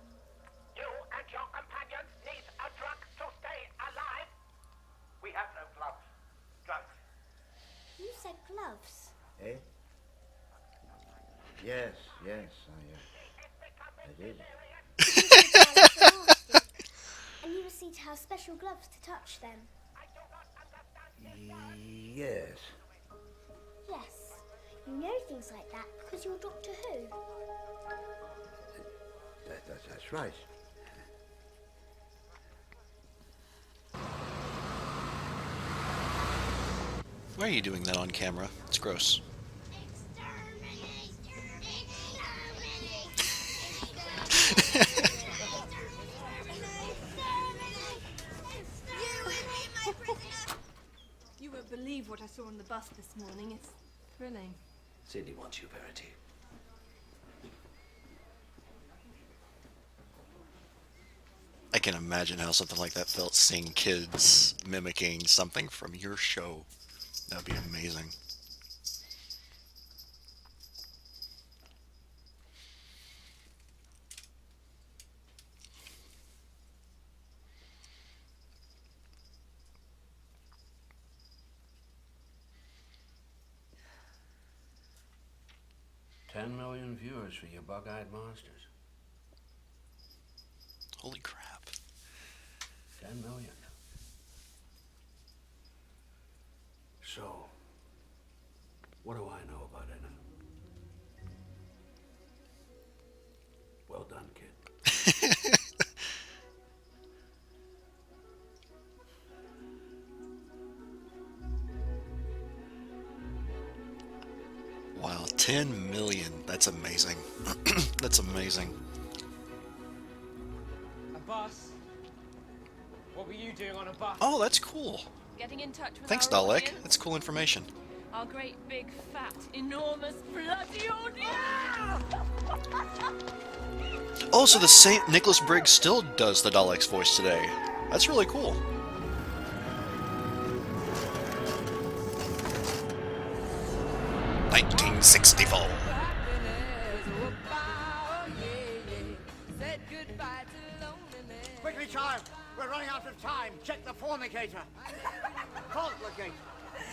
You and your companions need a drug to stay alive. We have no gloves. Drugs. You said gloves. Eh? Yes, I did. And you received to have special gloves to touch them. Yes. Yes. You know things like that because you're Doctor Who. That's right. Why are you doing that on camera? It's gross. You won't believe what I saw on the bus this morning. It's thrilling. Sydney wants you, Verity. I can imagine how something like that felt, seeing kids mimicking something from your show. That'd be amazing. $10 million viewers for your bug-eyed monsters. Holy crap. 10 million. So, what do I know about it? Well done, kid. Wow, 10 million. That's amazing. That's amazing. A bus? What were you doing on a bus? Oh, that's cool. Getting in touch with Thanks, our Dalek. audience. That's cool information. Our great, big, fat, enormous, bloody audience! Oh, so the St. Nicholas Briggs still does the Dalek's voice today. That's really cool. $1964. Quickly, child. We're running out of time. Check the fornicator. Complicator.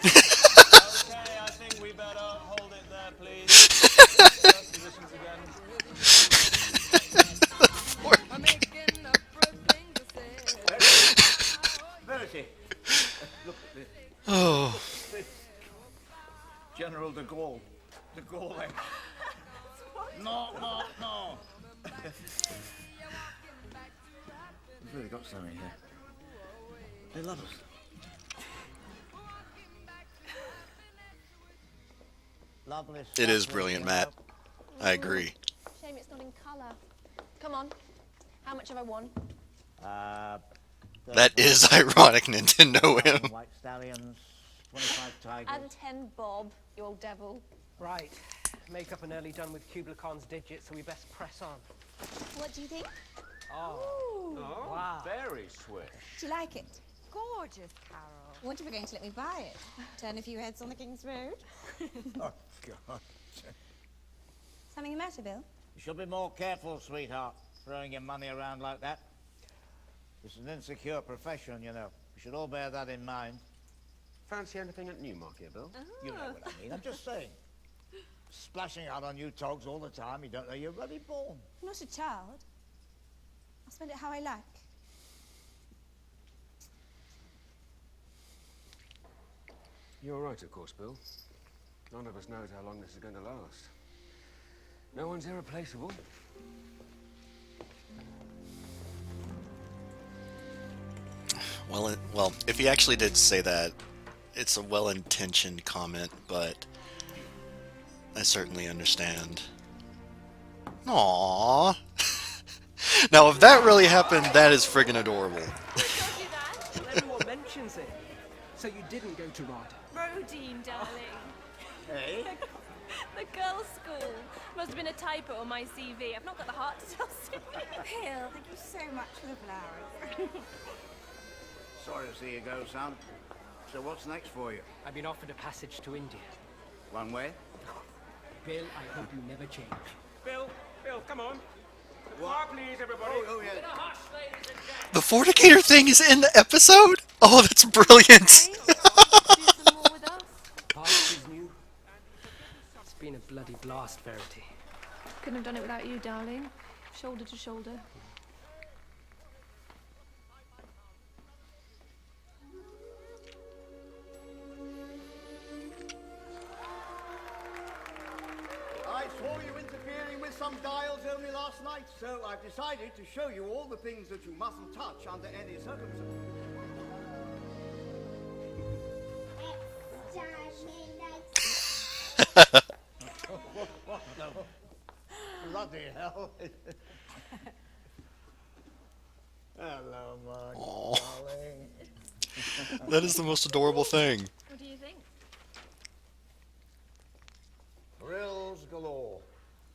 Okay, I think we better hold it there, please. First positions again. Verity, Look at this. Oh. This. General de Gaulle. De Gaulle. No, no, no. We've really got something here. They love us. Lovely stuff. It is brilliant, Matt. I agree. Shame it's not in colour. Come on. How much have I won? That is ironic, Nintendo him. White stallions, 25 tigers. And 10 bob, you old devil. Right. Makeup and early done with Kubla Khan's digits, so we best press on. What do you think? Oh. Oh, Wow. very swish. Do you like it? Gorgeous, Carol. What are we going to let me buy it? Turn a few heads on the King's Road? Oh, God. Something the matter, Bill? You should be more careful, sweetheart, throwing your money around like that. It's an insecure profession, you know. We should all bear that in mind. Fancy anything at Newmarket, Bill? You know what I mean. I'm just saying. Splashing out on you togs all the time, you don't know you're bloody born. I'm not a child. I'll spend it how I like. You're right, of course, Bill. None of us knows how long this is going to last. No one's irreplaceable. Well, if he actually did say that, it's a well-intentioned comment, but I certainly understand. Aww. Now, if that really happened, that is friggin' adorable. Everyone mentions it. So you didn't go to RADA? Rodine, darling. Hey? The girls' school. Must have been a typo on my CV. I've not got the heart to tell Sydney. Bill, thank you so much for the flowers. Sorry to see you go, son. So what's next for you? I've been offered a passage to India. One way? Bill, I hope you never change. Bill, come on. Quiet, please, everybody. Oh, yeah. The fornicator thing is in the episode? Oh, that's brilliant. Past is new. It's been a bloody blast, Verity. Couldn't have done it without you, darling. Shoulder to shoulder. I saw you interfering with some dials only last night, so I've decided to show you all the things that you mustn't touch under any circumstances. What the bloody hell? Hello, Mark, darling. That is the most adorable thing. What do you think? Frills galore.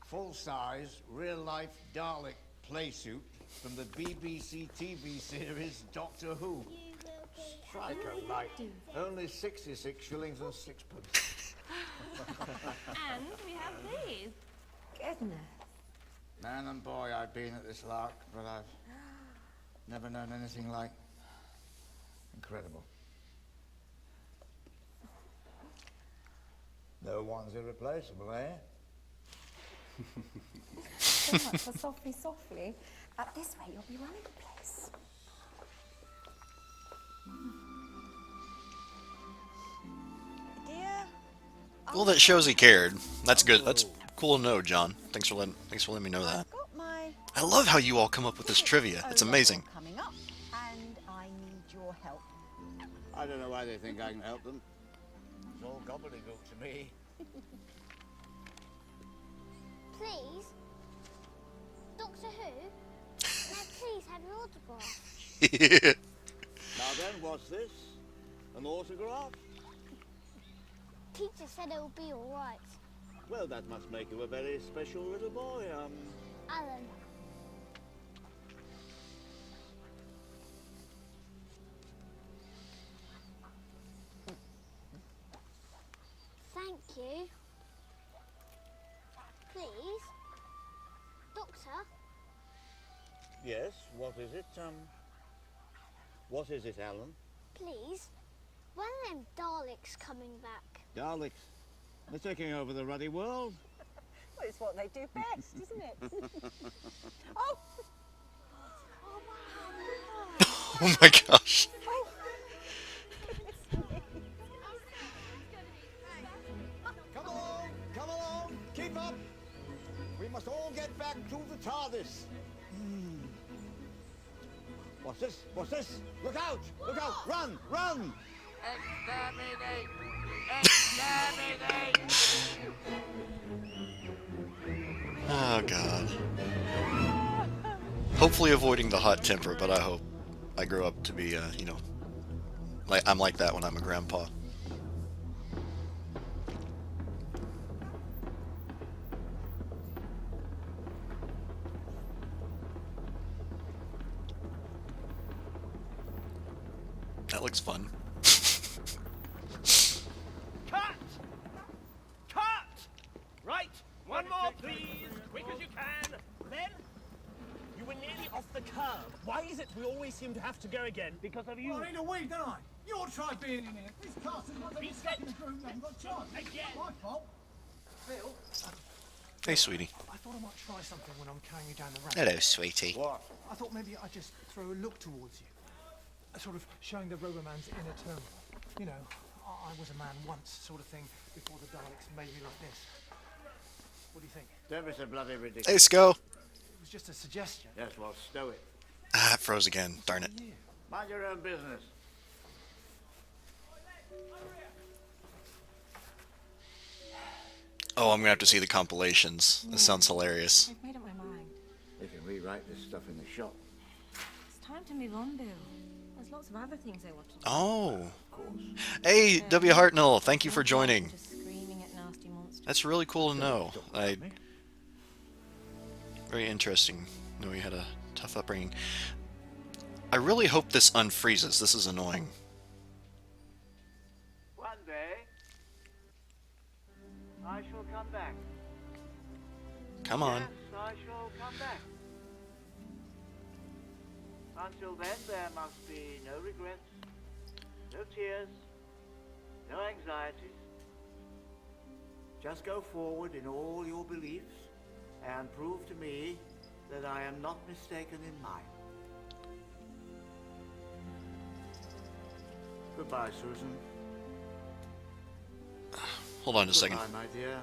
Full-size, real-life Dalek playsuit from the BBC TV series Doctor Who. Strike a light. Only 66 shillings and sixpence. And we have these. Goodness. Man and boy, I've been at this lark, but I've never known anything like incredible. No one's irreplaceable, eh? So much for softly, softly. At this rate, you'll be running the place. Dear. Well, that shows he cared. That's good. That's cool to know, John. Thanks for letting me know that. Got my I love how you all come up with this trivia. It's amazing. coming up, and I need your help. I don't know why they think I can help them. It's all gobbledygook to me. Please? Doctor Who? May I please have an autograph? Now then, what's this? An autograph? Teacher said it will be alright. Well, that must make you a very special little boy, Alan. Thank you. Please? Doctor? Yes, what is it, what is it, Alan? Please? When are them Daleks coming back? Daleks. They're taking over the ruddy world. Well, it's what they do best, isn't it? Oh! Oh my gosh. What's this? Look out! Look out! Run! Run! Exterminate! Exterminate! Oh God. Hopefully avoiding the hot temper, but I hope I grow up to be, you know, like I'm like that when I'm a grandpa. That looks fun. Cut! Cut! Right, one more, please. Quick as you can. Then, you were nearly off the curb. Why is it we always seem to have to go again? Because of you. Well, I need a wee, don't I? You ought to try being in here. This cast is not that stuck in the groove. You haven't got a chance. Again. My fault. Phil, Hey, sweetie. I thought I might try something when I'm carrying you down the ramp. Hello, sweetie. What? I thought maybe I'd just throw a look towards you. Sort of showing the Roboman's inner turmoil. You know, I was a man once, sort of thing, before the Daleks made me like this. What do you think? Don't be so bloody ridiculous. Hey, Sco. It was just a suggestion. Yes, well, stow it. Ah, it froze again. Darn it. Mind your own business. Oh, I'm gonna have to see the compilations. This sounds hilarious. I've made up my mind. They can rewrite this stuff in the shop. It's time to move on, Bill. There's lots of other things I want to do. Oh. Hey, W. Hartnell, thank you for joining. Just screaming at nasty monsters. That's really cool to know. Very interesting. Know he had a tough upbringing. I really hope this unfreezes. This is annoying. One day, I shall come back. Come on. Yes, I shall come back. Until then, there must be no regrets, no tears, no anxieties. Just go forward in all your beliefs and prove to me that I am not mistaken in mine. Goodbye, Susan. Hold on a second. Goodbye, my dear.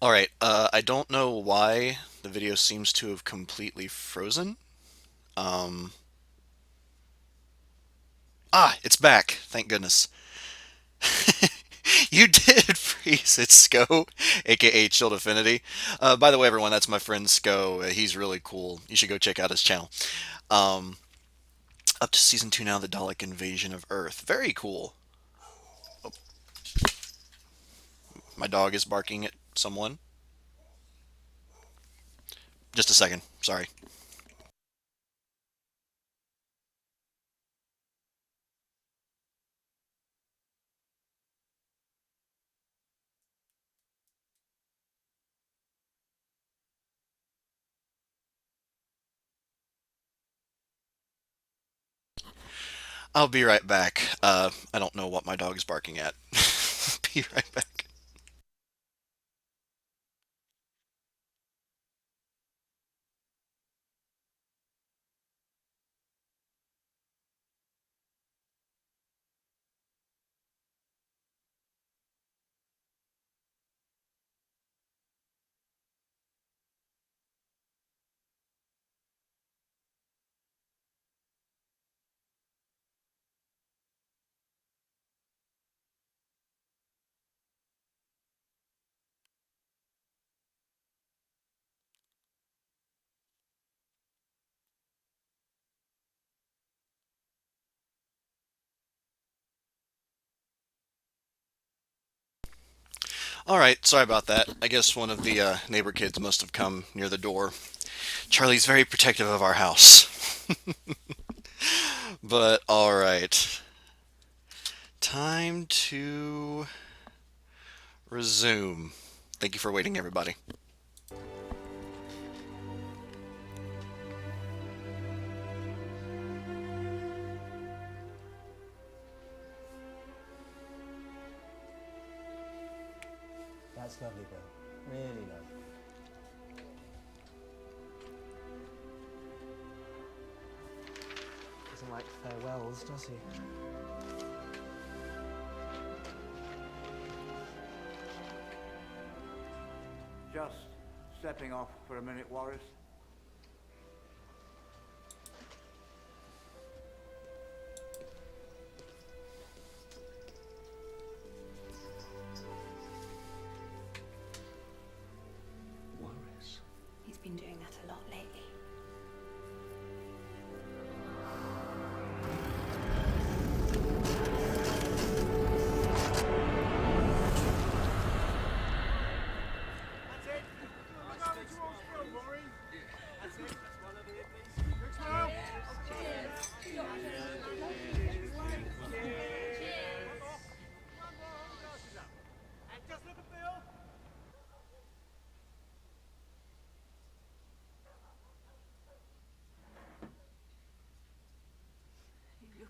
Alright, I don't know why the video seems to have completely frozen. It's back. Thank goodness. You did freeze it, Sco, aka Shield Affinity. By the way, everyone, that's my friend Sco. He's really cool. You should go check out his channel. Up to season 2 now, the Dalek invasion of Earth. Very cool. Oh. My dog is barking at someone. Just a second. Sorry. I'll be right back. I don't know what my dog is barking at. Be right back. Alright, sorry about that. I guess one of the neighbor kids must have come near the door. Charlie's very protective of our house. But alright. Time to resume. Thank you for waiting, everybody. That's lovely, Bill. Really lovely. Doesn't like farewells, does he? Just stepping off for a minute, Warris.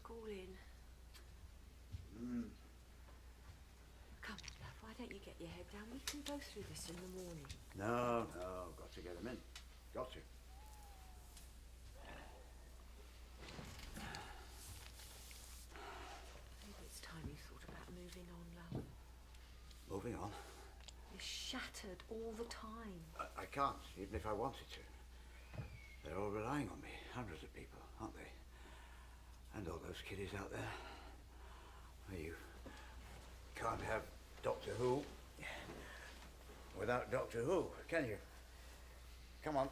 fuck all in. Come on, love, why don't you get your head down? We can go through this in the morning. No, got to get them in. Got to. Maybe it's time you thought about moving on, love. Moving on. You're shattered all the time. I can't, even if I wanted to. They're all relying on me. Hundreds of people, aren't they? And all those kiddies out there. You can't have Doctor Who without Doctor Who, can you? Come on.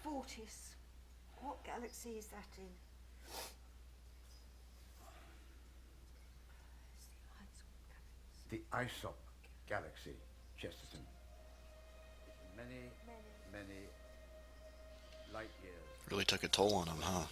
Vortis. What galaxy is that in? The Isop Galaxy, Chesterton. Many light years. Really took a toll on him, huh?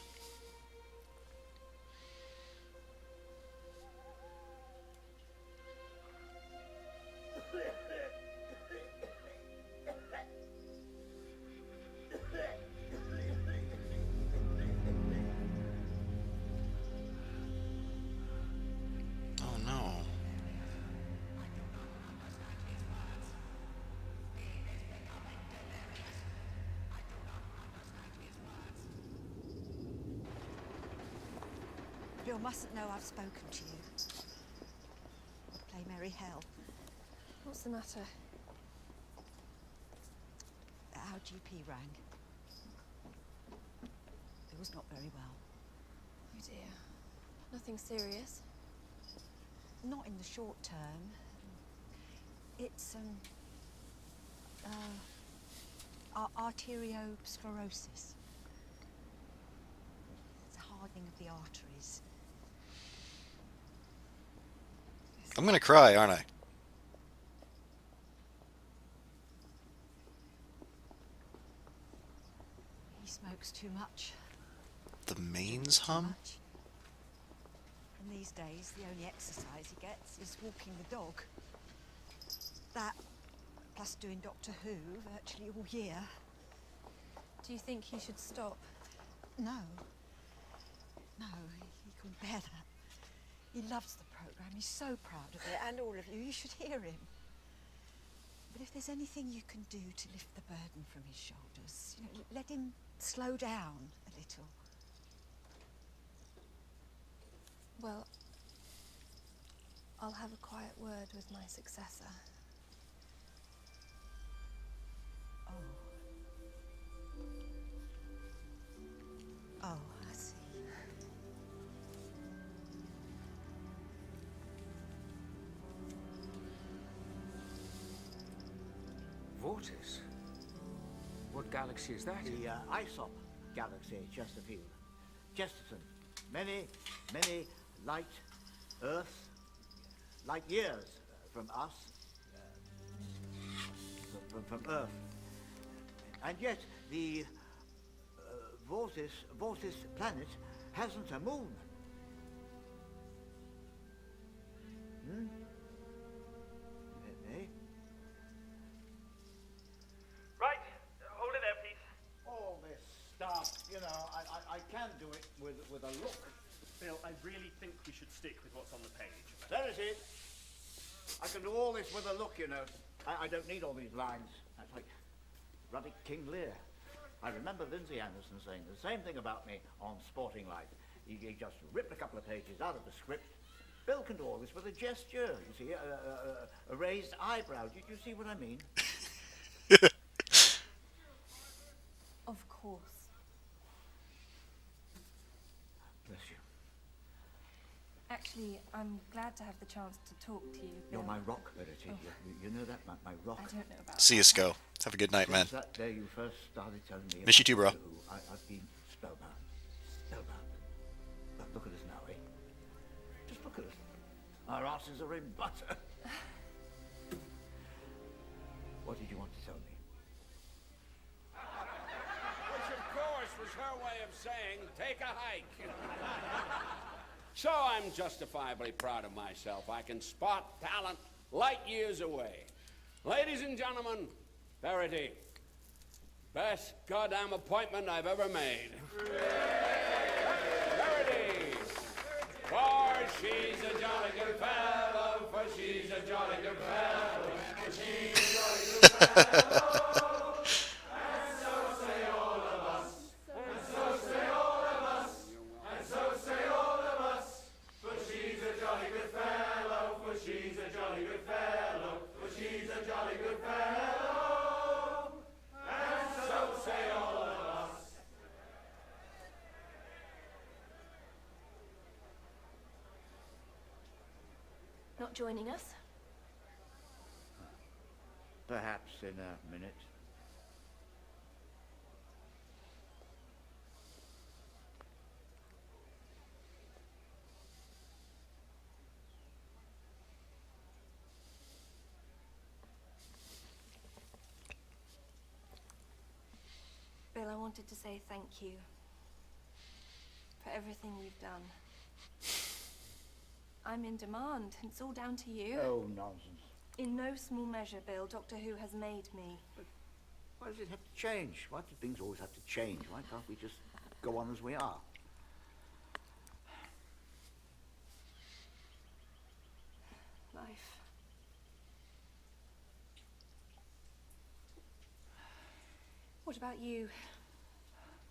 Oh no. Bill mustn't know I've spoken to you. Play merry hell. What's the matter? Our GP rang. It was not very well. Oh dear. Nothing serious? Not in the short term. It's arteriosclerosis. It's a hardening of the arteries. I'm gonna cry, aren't I? He smokes too much. The mains hum? And these days, the only exercise he gets is walking the dog. That, plus doing Doctor Who virtually all year. Do you think he should stop? No. No, he couldn't bear that. He loves the programme. He's so proud of it, and all of you. You should hear him. But if there's anything you can do to lift the burden from his shoulders, you know, let him slow down a little. Well, I'll have a quiet word with my successor. Oh, I see. Vortis? What galaxy is that? The Isop Galaxy, Chesterfield. Chesterton. Many light years from us, from Earth. And yet the Vortis planet hasn't a moon. Eh? Right, hold it there, please. All this stuff, you know, I can do it with a look. Bill, I really think we should stick with what's on the page. There it is. I can do all this with a look, you know. I don't need all these lines. That's like ruddy King Lear. I remember Lindsay Anderson saying the same thing about me on Sporting Life. He just ripped a couple of pages out of the script. Bill can do all this with a gesture, you see, a raised eyebrow. Do you see what I mean? Of course. Bless you. Actually, I'm glad to have the chance to talk to you, Bill. You're my rock, Verity. Oh. You know that, my rock. I don't know about See you, Sco. Have a good night, man. Since that day you first started telling me Miss you about too, bro. Doctor Who, I've been spellbound. Spellbound. But look at us now, eh? Just look at us. Our asses are in butter. What did you want to tell me? Which, of course, was her way of saying, take a hike. So I'm justifiably proud of myself. I can spot talent light years away. Ladies and gentlemen, Verity. Best goddamn appointment I've ever made. Verity! For she's a jolly good fellow, for she's a jolly good fellow, for she's a jolly good fellow. And so say all of us, and so say all of us, and so say all of us. For she's a jolly good fellow, for she's a jolly good fellow, for she's a jolly good fellow. And so say all of us. Not joining us? Perhaps in a minute. Bill, I wanted to say thank you for everything you've done. I'm in demand. It's all down to you. Oh, nonsense. In no small measure, Bill, Doctor Who has made me. But why does it have to change? Why do things always have to change? Why can't we just go on as we are? Life. What about you?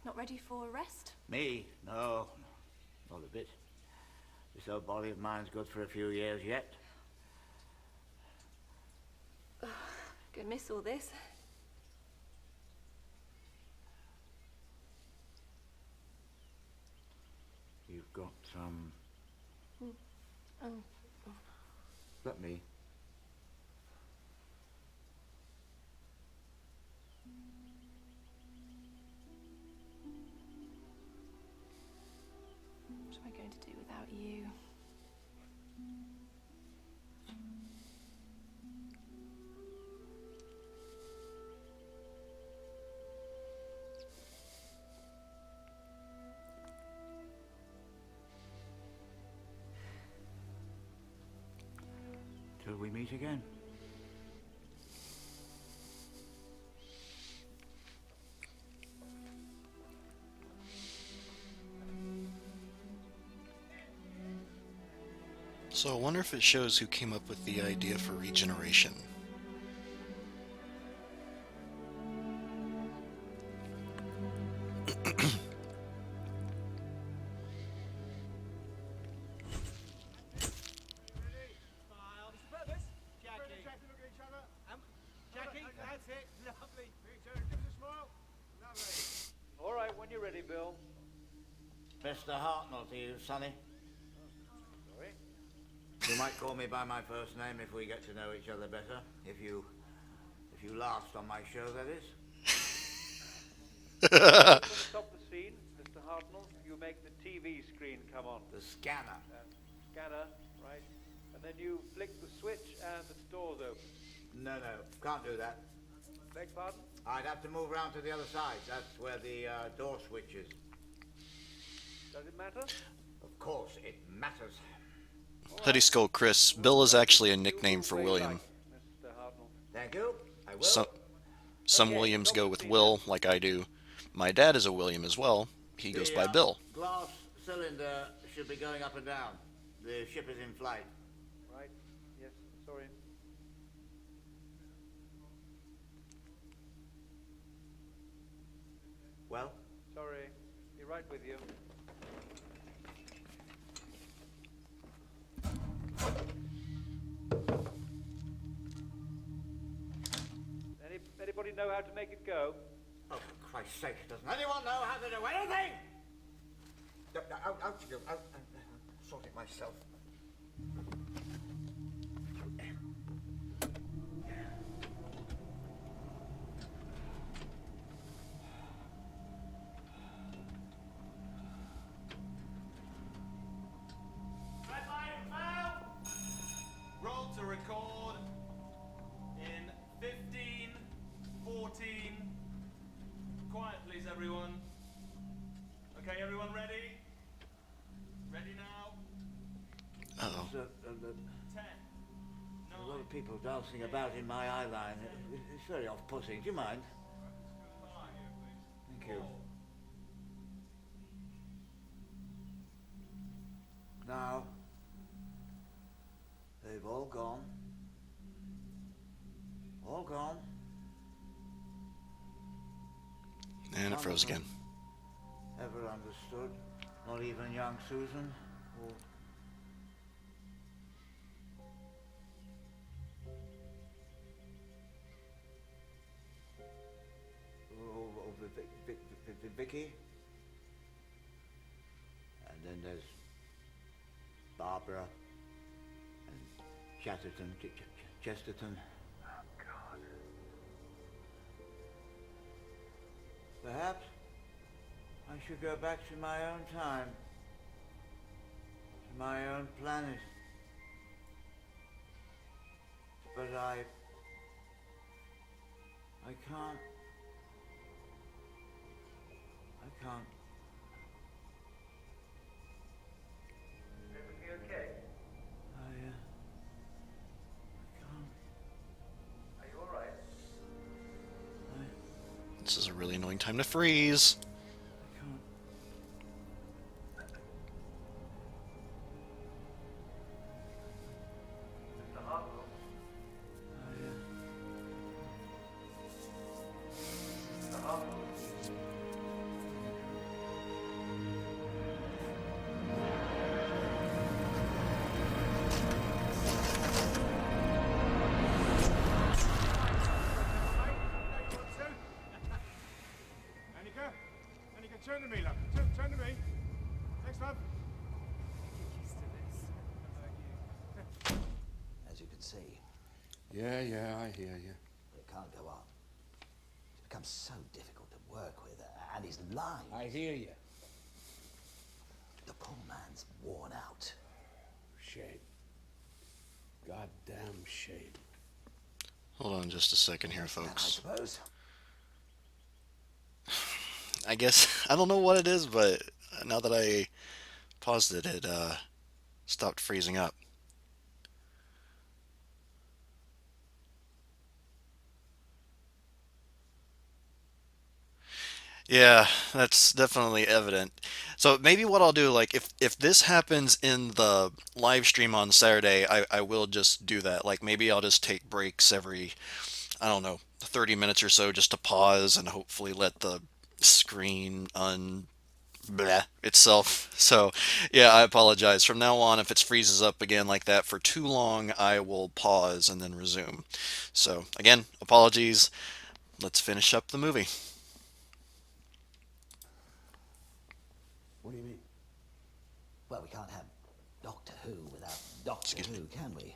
Not ready for a rest? Me? No, not a bit. This old body of mine's good for a few years yet. Gonna miss all this. You've got, Oh. let me. What am I going to do without you? Till we meet again. So I wonder if it shows who came up with the idea for regeneration. Jackie, that's it. Lovely. Give us a smile. Lovely. All right, when you're ready, Bill. Mr. Hartnell to you, Sonny. Sorry. You might call me by my first name if we get to know each other better. If you last on my show, that is. When you stop the scene, Mr. Hartnell, you make the TV screen come on. The scanner. Scanner, right? And then you flick the switch and the door's open. No, can't do that. Beg pardon? I'd have to move around to the other side. That's where the door switch is. Does it matter? Of course, it matters. Hoodie Skull Chris, Bill is actually a nickname for William. Mr. Hartnell. Thank you. I will. Some Williams go with Will, like I do. My dad is a William as well. He goes by Bill. Glass cylinder should be going up and down. The ship is in flight. Right. Yes, sorry. Well? Sorry. Be right with you. Anybody know how to make it go? Oh, for Christ's sake, doesn't anyone know how to do anything? Out you go. I'll sort it myself. Roll to record in 15, 14. Quiet, please, everyone. Okay, everyone ready? Ready now? Uh-oh. There's a lot of people dancing about in my eye line. It's very off-putting. Do you mind? froze of them again. ever understood. Not even young Susan or Vicky. And then there's Barbara and Chesterton. Oh, God. Perhaps I should go back to my own time, to my own planet. But I can't. I can't. Is everything okay? I can't. Are you alright? This is a really annoying time to freeze. Mr. Hartwell? Mr. Hartwell? Annika, turn to me, love. Turn to me. Thanks, love. As you can see, Yeah, I hear you. it can't go on. It's become so difficult to work with, and his lines. I hear you. The poor man's worn out. Shame. Goddamn shame. Hold on just a second here, I folks. suppose. I guess, I don't know what it is, but now that I paused it, it stopped freezing up. Yeah, that's definitely evident. So maybe what I'll do, like if this happens in the live stream on Saturday, I will just do that. Like maybe I'll just take breaks every, I don't know, 30 minutes or so just to pause and hopefully let the screen bleh itself. So yeah, I apologize. From now on, if it freezes up again like that for too long, I will pause and then resume. So again, apologies. Let's finish up the movie. What do you mean? Well, we can't have Doctor Who without Doctor Who, can we?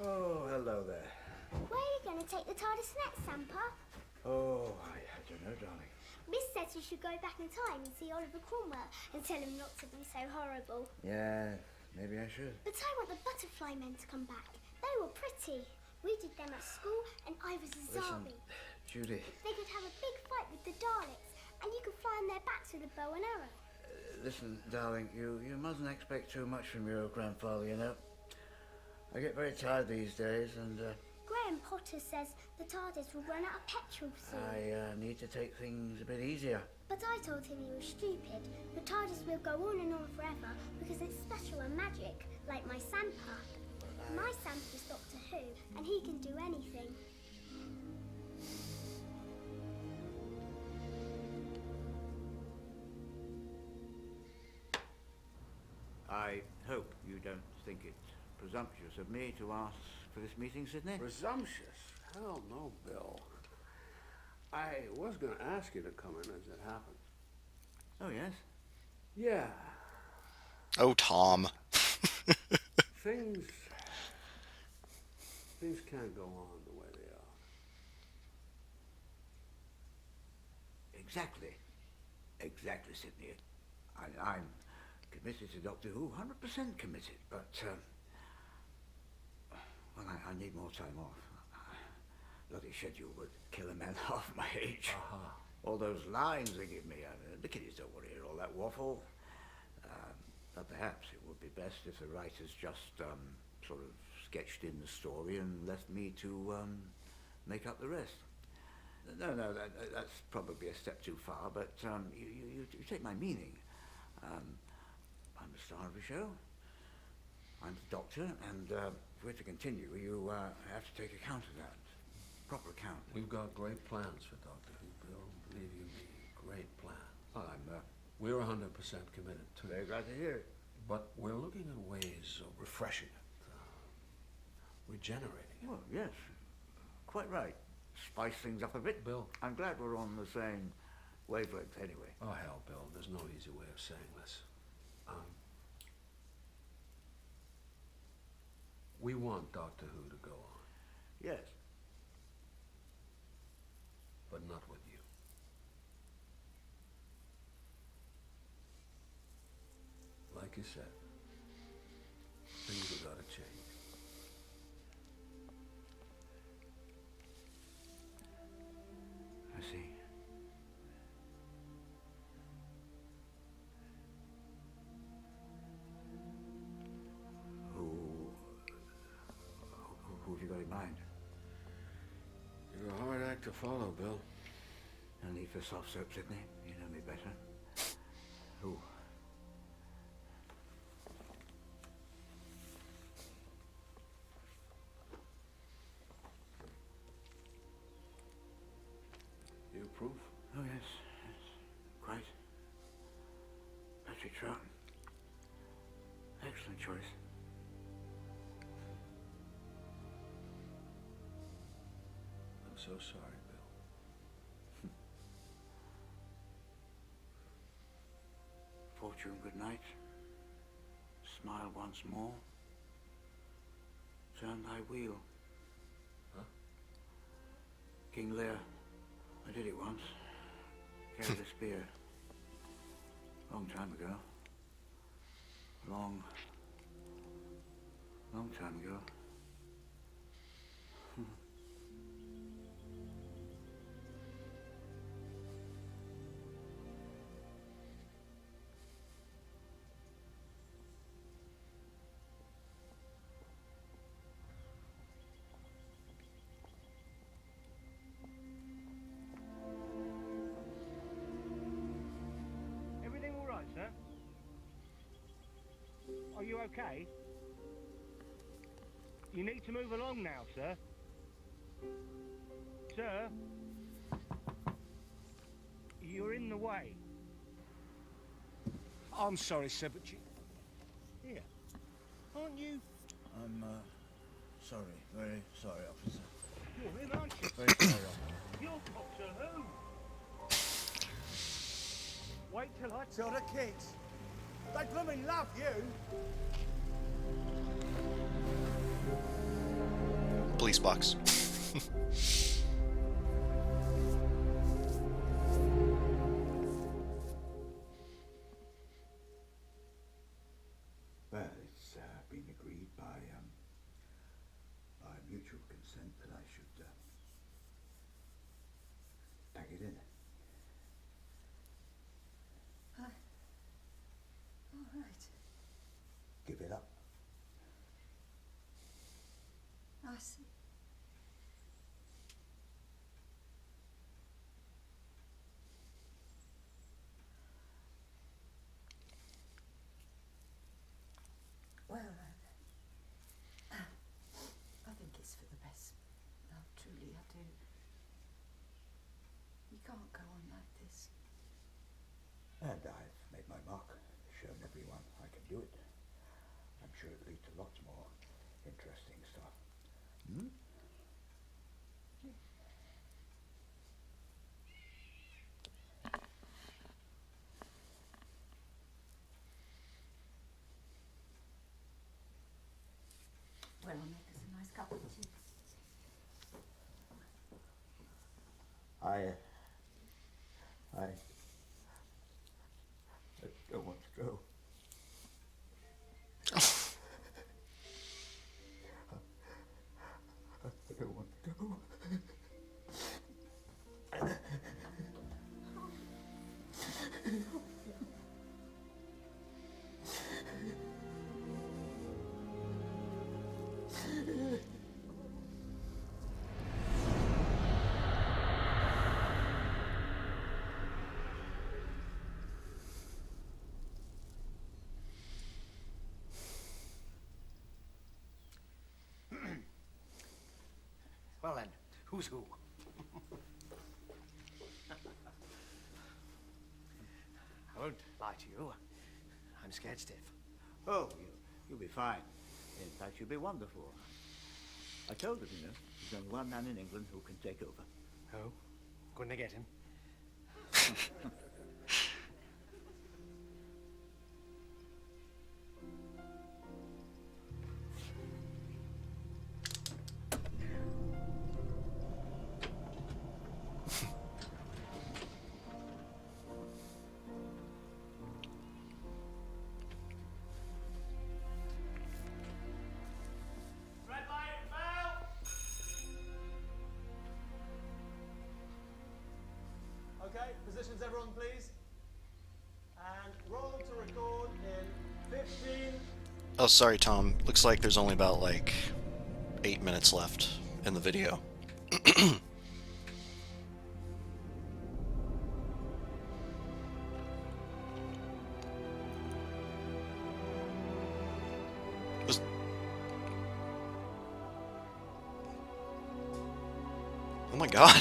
Oh, hello there. Where are you going to take the TARDIS next, Sampa? Oh, I don't know, darling. Miss says you should go back in time and see Oliver Cromwell and tell him not to be so horrible. Yeah, maybe I should. But I want the butterfly men to come back. They were pretty. We did them at school and I was a Listen, zombie. Judy, They could have a big fight with the Daleks and you could fly on their backs with a bow and arrow. listen, darling, you mustn't expect too much from your grandfather, you know. I get very tired these days, and Graham Potter says the TARDIS will run out of petrol soon. I need to take things a bit easier. But I told him he was stupid. The TARDIS will go on and on forever because it's special and magic, like my Sampa. My Sampa's Doctor Who, and he can do anything. I hope you don't think it's presumptuous of me to ask for this meeting, Sydney. Presumptuous? Hell no, Bill. I was going to ask you to come in as it happened. Oh, yes? Yeah. Oh, Tom. Things can't go on the way they are. Exactly, Sydney. I'm committed to Doctor Who, 100% committed, but, well, I need more time off. Bloody schedule would kill a man half my age. All those lines they give me, the kiddies don't want to hear all that waffle. Perhaps it would be best if the writers just sort of sketched in the story and left me to make up the rest. No, that's probably a step too far, but you take my meaning. I'm the star of the show. I'm the doctor, and if we're to continue, you have to take account of that. Proper account. We've got great plans for Doctor Who, Bill. Believe you me, great plans. We're 100% committed to it. Very glad to hear it. But we're looking at ways of refreshing it, regenerating it. Well, yes, quite right. Spice things up a bit. Bill. I'm glad we're on the same wavelength anyway. Oh, hell, Bill, there's no easy way of saying this. We want Doctor Who to go on. Yes. But not with you. Like you said, things have got to change. I see. Who have you got in mind? You're a hard act to follow, Bill. No need for soft soap, Sydney. You know me better. Who? You approve? Oh, yes. Quite. Patrick Troughton. Excellent choice. I'm so sorry, Bill. Fortune, good night. Smile once more. Turn thy wheel. Huh? King Lear. I did it once. Carried a spear. Long time ago. Long time ago. Everything all right, sir? Are you okay? You need to move along now, sir. Sir? You're in the way. I'm sorry, sir, but you... Here. Aren't you... I'm, sorry. Very sorry, officer. You're in, aren't you? Very sorry, officer. You're Doctor Who. Wait till I... Tell the kids. They blooming love you. Police box. Well, it's been agreed by mutual consent that I should pack it in. All right. Give it up. I see. Well, I think it's for the best. No, truly, I do. You can't go on like this. And I've made my mark, shown everyone I can do it. I'm sure it'll lead to lots more interesting stuff. Hmm? Well, I'll make us a nice cup of tea. I don't want to go. I don't want to go. Well then, who's who? I won't lie to you. I'm scared stiff. Oh, you'll be fine. In fact, you'll be wonderful. I told him, there's only one man in England who can take over. Oh? Couldn't I get him? Red light, bell! Okay, positions everyone, please. And roll to record in 15. Oh, sorry, Tom. Looks like there's only about like 8 minutes left in the video. Was- Oh my god.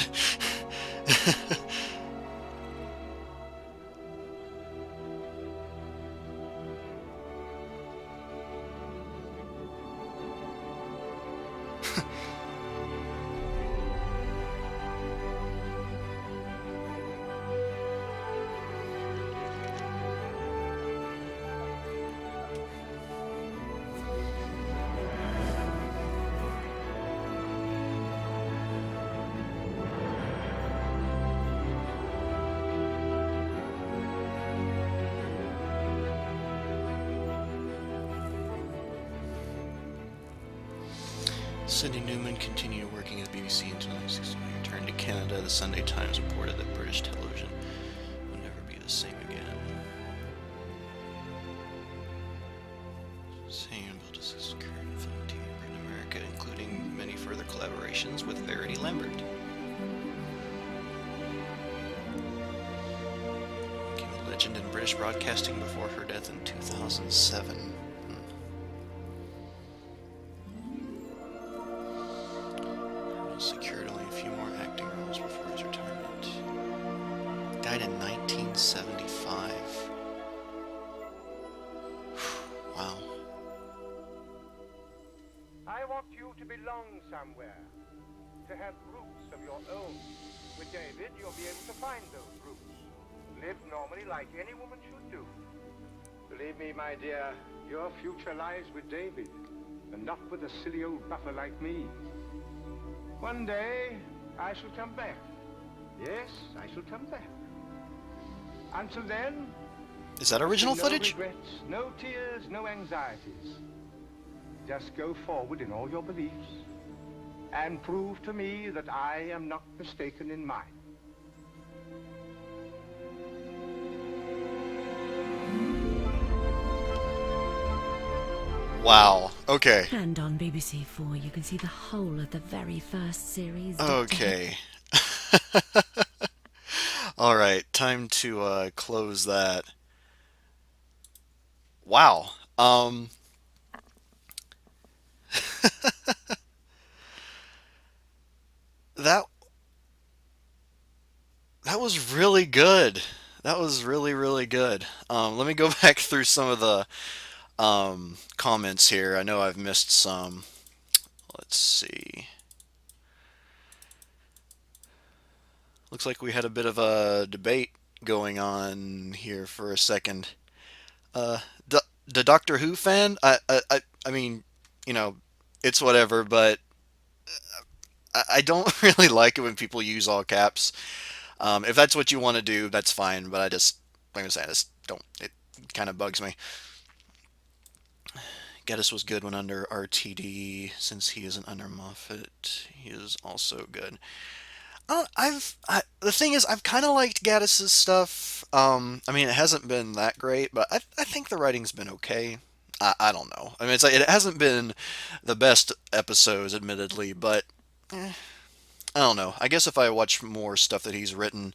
Cindy Newman continued working at the BBC until 1960 when he returned to Canada. The Sunday Times reported that British television would never be the same again. Same built as his current film and TV in America, including many further collaborations with Verity Lambert. Became a legend in British broadcasting before her death in 2007. Secured only a few more acting roles before his retirement. Died in 1975. Wow. I want you to belong somewhere, to have roots of your own. With David, you'll be able to find those roots. Live normally like any woman should do. Believe me, my dear, your future lies with David, and not with a silly old buffer like me. One day, I shall come back. Yes, I shall come back. Until then... Is that original no footage? regrets, no tears, no anxieties. Just go forward in all your beliefs and prove to me that I am not mistaken in mine. Wow. Okay. And on BBC 4, you can see the whole of the very first series. Okay. All right. Time to close that. Wow. That that was really good. That was really, really good. Let me go back through some of the comments here. I know I've missed some. Let's see. Looks like we had a bit of a debate going on here for a second. Uh, the Doctor Who fan, I mean, you know, it's whatever, but I don't really like it when people use all caps. If that's what you want to do, that's fine. But I just, like I said, I just don't. It kind of bugs me. Geddes was good when under RTD. Since he isn't under Moffat, he is also good. The thing is, I've kind of liked Gaddis's stuff. I mean, it hasn't been that great, but I think the writing's been okay. I don't know. I mean, it's like it hasn't been the best episodes, admittedly, but I don't know. I guess if I watch more stuff that he's written,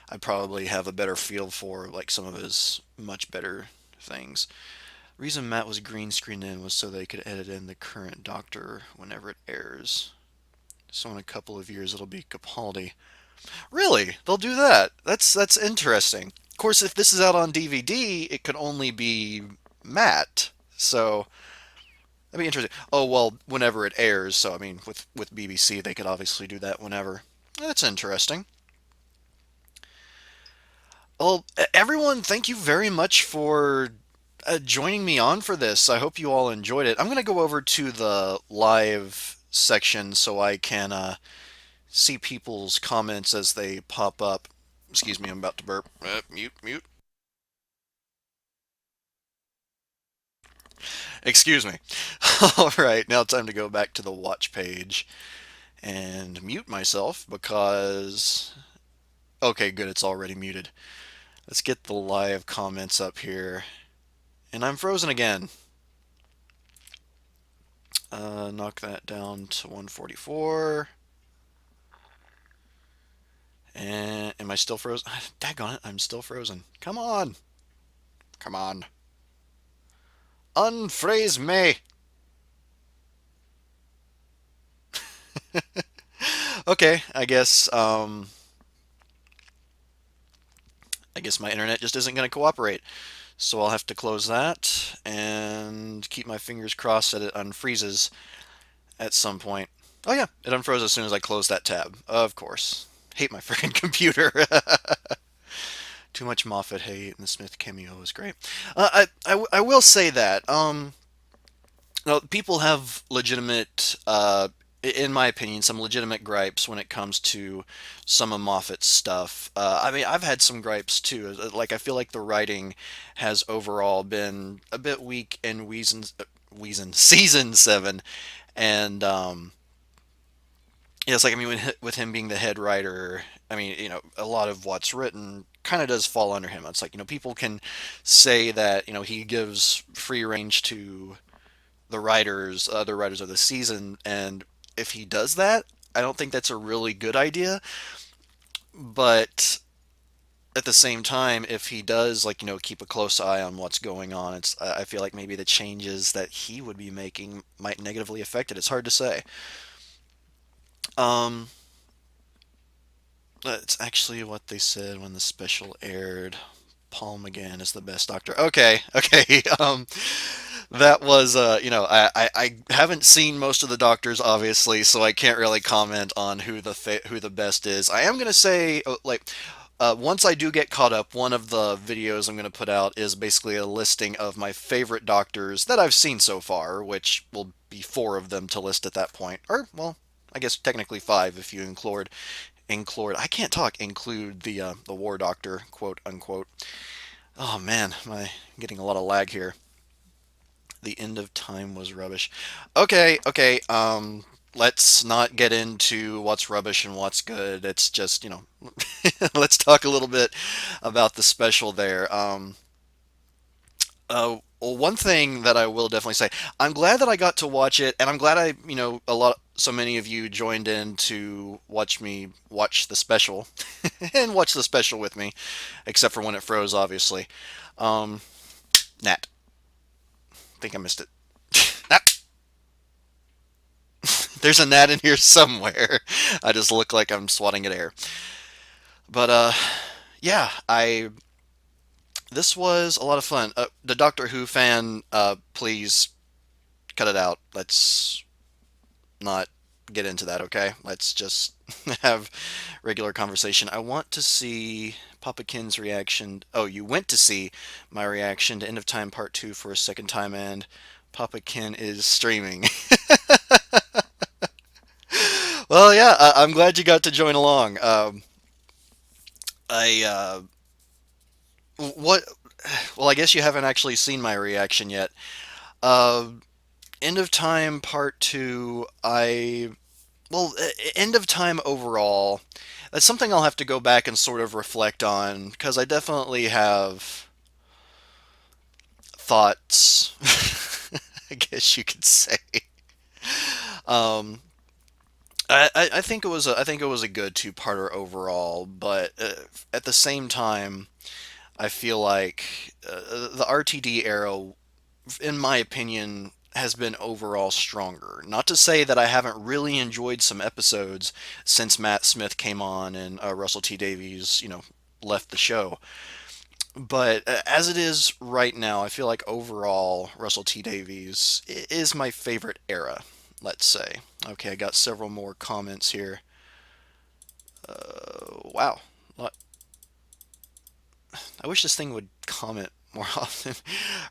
I'd probably have a better feel for like some of his much better things. The reason Matt was green screened in was so they could edit in the current Doctor whenever it airs. So in a couple of years it'll be Capaldi. Really? They'll do that? That's interesting. Of course, if this is out on DVD, it could only be Matt. So that'd be interesting. Oh well, whenever it airs. So I mean, with BBC, they could obviously do that whenever. That's interesting. Well, everyone, thank you very much for joining me on for this. I hope you all enjoyed it. I'm going to go over to the live section so I can see people's comments as they pop up. Excuse me, I'm about to burp. Mute, mute. Excuse me. All right, now time to go back to the watch page and mute myself because. Okay, good, it's already muted. Let's get the live comments up here. And I'm frozen again. Knock that down to 144. And am I still frozen? Daggone it, I'm still frozen. Come on. Come on. Unfreeze me. Okay, I guess my internet just isn't going to cooperate. So I'll have to close that and keep my fingers crossed that it unfreezes at some point. Oh yeah, it unfroze as soon as I closed that tab. Of course. Hate my freaking computer. Too much Moffat hate, and the Smith cameo was great. I will say that no, people have legitimate, in my opinion, some legitimate gripes when it comes to some of Moffat's stuff. I mean, I've had some gripes too. Like, I feel like the writing has overall been a bit weak in season seven, and yeah, it's like I mean, with him being the head writer, I mean, a lot of what's written kind of does fall under him. It's like people can say that he gives free range to the writers, other writers of the season, and if he does that, I don't think that's a really good idea. But at the same time, if he does, like keep a close eye on what's going on, I feel like maybe the changes that he would be making might negatively affect it. It's hard to say. Um, it's actually what they said when the special aired. Paul McGann is the best Doctor. Okay, okay. That was I haven't seen most of the Doctors obviously, so I can't really comment on who the best is. I am gonna say once I do get caught up, one of the videos I'm gonna put out is basically a listing of my favorite Doctors that I've seen so far, which will be four of them to list at that point, or well, I guess technically five if you I can't talk include the War Doctor, quote unquote. Oh man, am I getting a lot of lag here? The end of time was rubbish. Okay, okay. Let's not get into what's rubbish and what's good. It's just let's talk a little bit about the special there. Well, one thing that I will definitely say, I'm glad that I got to watch it, and I'm glad so many of you joined in to watch me watch the special, and watch the special with me, except for when it froze, obviously. Um, Nat, I think I missed it. Nat, there's a Nat in here somewhere. I just look like I'm swatting at air. But yeah, this was a lot of fun. The Doctor Who fan, please cut it out. Let's not get into that, okay? Let's just have regular conversation. I want to see Papa Kenn's reaction. Oh, you went to see my reaction to End of Time Part 2 for a second time, and Papa Kenn is streaming. Well, yeah, I'm glad you got to join along. I what? Well, I guess you haven't actually seen my reaction yet. Uh, End of Time Part 2, End of Time overall, that's something I'll have to go back and sort of reflect on, because I definitely have thoughts. I guess you could say. Um, I think I think it was a good two-parter overall, but at the same time, I feel like the RTD era, in my opinion, has been overall stronger. Not to say that I haven't really enjoyed some episodes since Matt Smith came on and Russell T Davies, left the show. But as it is right now, I feel like overall Russell T Davies is my favorite era, let's say. Okay, I got several more comments here. Wow. I wish this thing would comment more often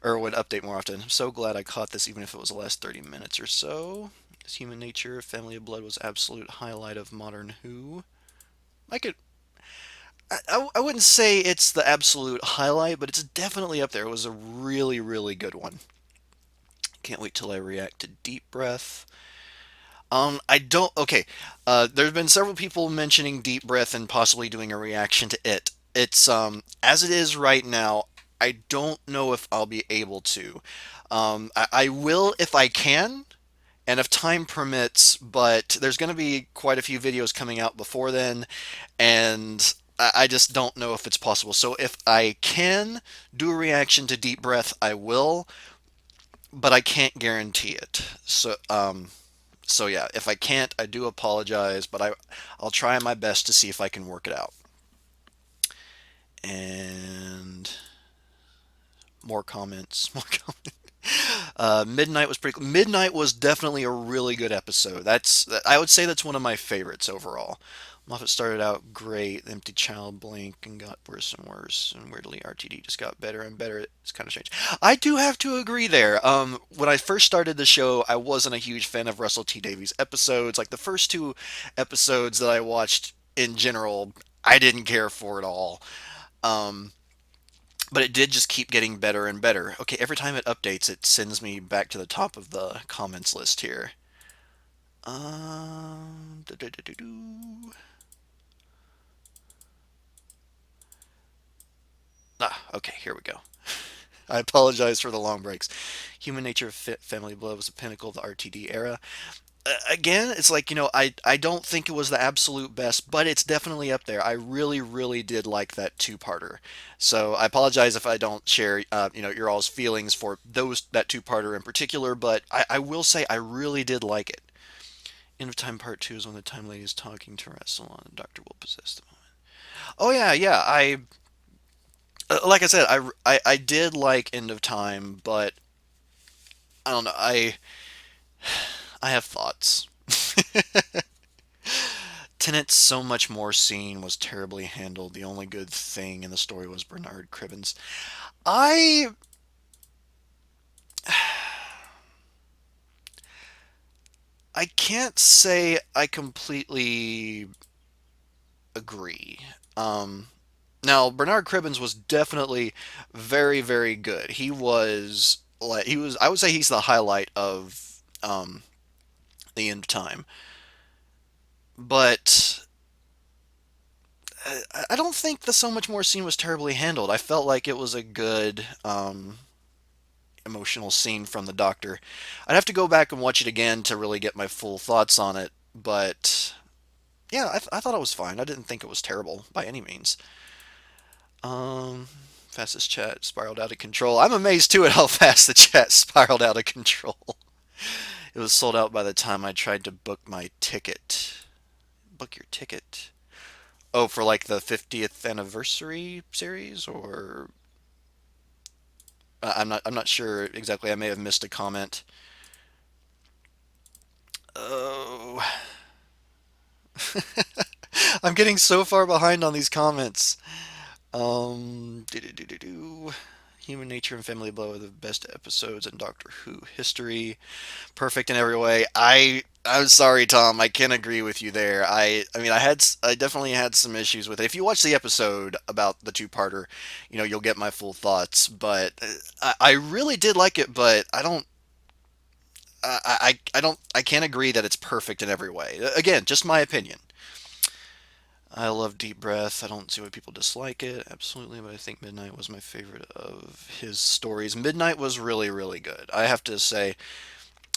or would update more often. I'm so glad I caught this, even if it was the last 30 minutes or so. Is Human Nature, Family of Blood was absolute highlight of modern Who. I could. I wouldn't say it's the absolute highlight, but it's definitely up there. It was a really, really good one. Can't wait till I react to Deep Breath. I don't. Okay, there's been several people mentioning Deep Breath and possibly doing a reaction to it. It's as it is right now. I don't know if I'll be able to. I will if I can, and if time permits. But there's going to be quite a few videos coming out before then, and I just don't know if it's possible. So if I can do a reaction to Deep Breath, I will, but I can't guarantee it. So yeah, if I can't, I do apologize, but I'll try my best to see if I can work it out. And more comments, more comments. Midnight was pretty. Midnight was definitely a really good episode. I would say that's one of my favorites overall. Moffat started out great, the Empty Child Blink, and got worse and worse. And weirdly, RTD just got better and better. It's kind of strange. I do have to agree there. When I first started the show, I wasn't a huge fan of Russell T Davies episodes. Like the first two episodes that I watched in general, I didn't care for at all. Um, but it did just keep getting better and better. Okay, every time it updates, it sends me back to the top of the comments list here. Do, do, do, do, do. Okay, here we go. I apologize for the long breaks. Human Nature Family Blood was the pinnacle of the RTD era. Again, it's like, I don't think it was the absolute best, but it's definitely up there. I really, really did like that two-parter. So I apologize if I don't share, your all's feelings for that two-parter in particular, but I will say I really did like it. End of Time Part 2 is when the Time Lady is talking to Rassilon and the Doctor will possess the moment. Oh, yeah, yeah. Like I said, I did like End of Time, but I don't know. I have thoughts. Tennant's so much more scene was terribly handled. The only good thing in the story was Bernard Cribbins. I I can't say I completely agree. Now Bernard Cribbins was definitely very, very good. I would say he's the highlight of the end of time. But I don't think the so much more scene was terribly handled. I felt like it was a good emotional scene from the Doctor. I'd have to go back and watch it again to really get my full thoughts on it. But yeah, I thought it was fine. I didn't think it was terrible by any means. Fastest chat spiraled out of control. I'm amazed too at how fast the chat spiraled out of control. It was sold out by the time I tried to book my ticket. Book your ticket. Oh, for like the 50th anniversary series, or I'm not sure exactly. I may have missed a comment. Oh, I'm getting so far behind on these comments. Do. Human Nature and Family Blow are the best episodes in Doctor Who history. Perfect in every way. I'm sorry, Tom. I can agree with you there. I mean, I definitely had some issues with it. If you watch the episode about the two-parter, you'll get my full thoughts. But I really did like it. But I can't agree that it's perfect in every way. Again, just my opinion. I love Deep Breath. I don't see why people dislike it. Absolutely, but I think Midnight was my favorite of his stories. Midnight was really, really good. I have to say,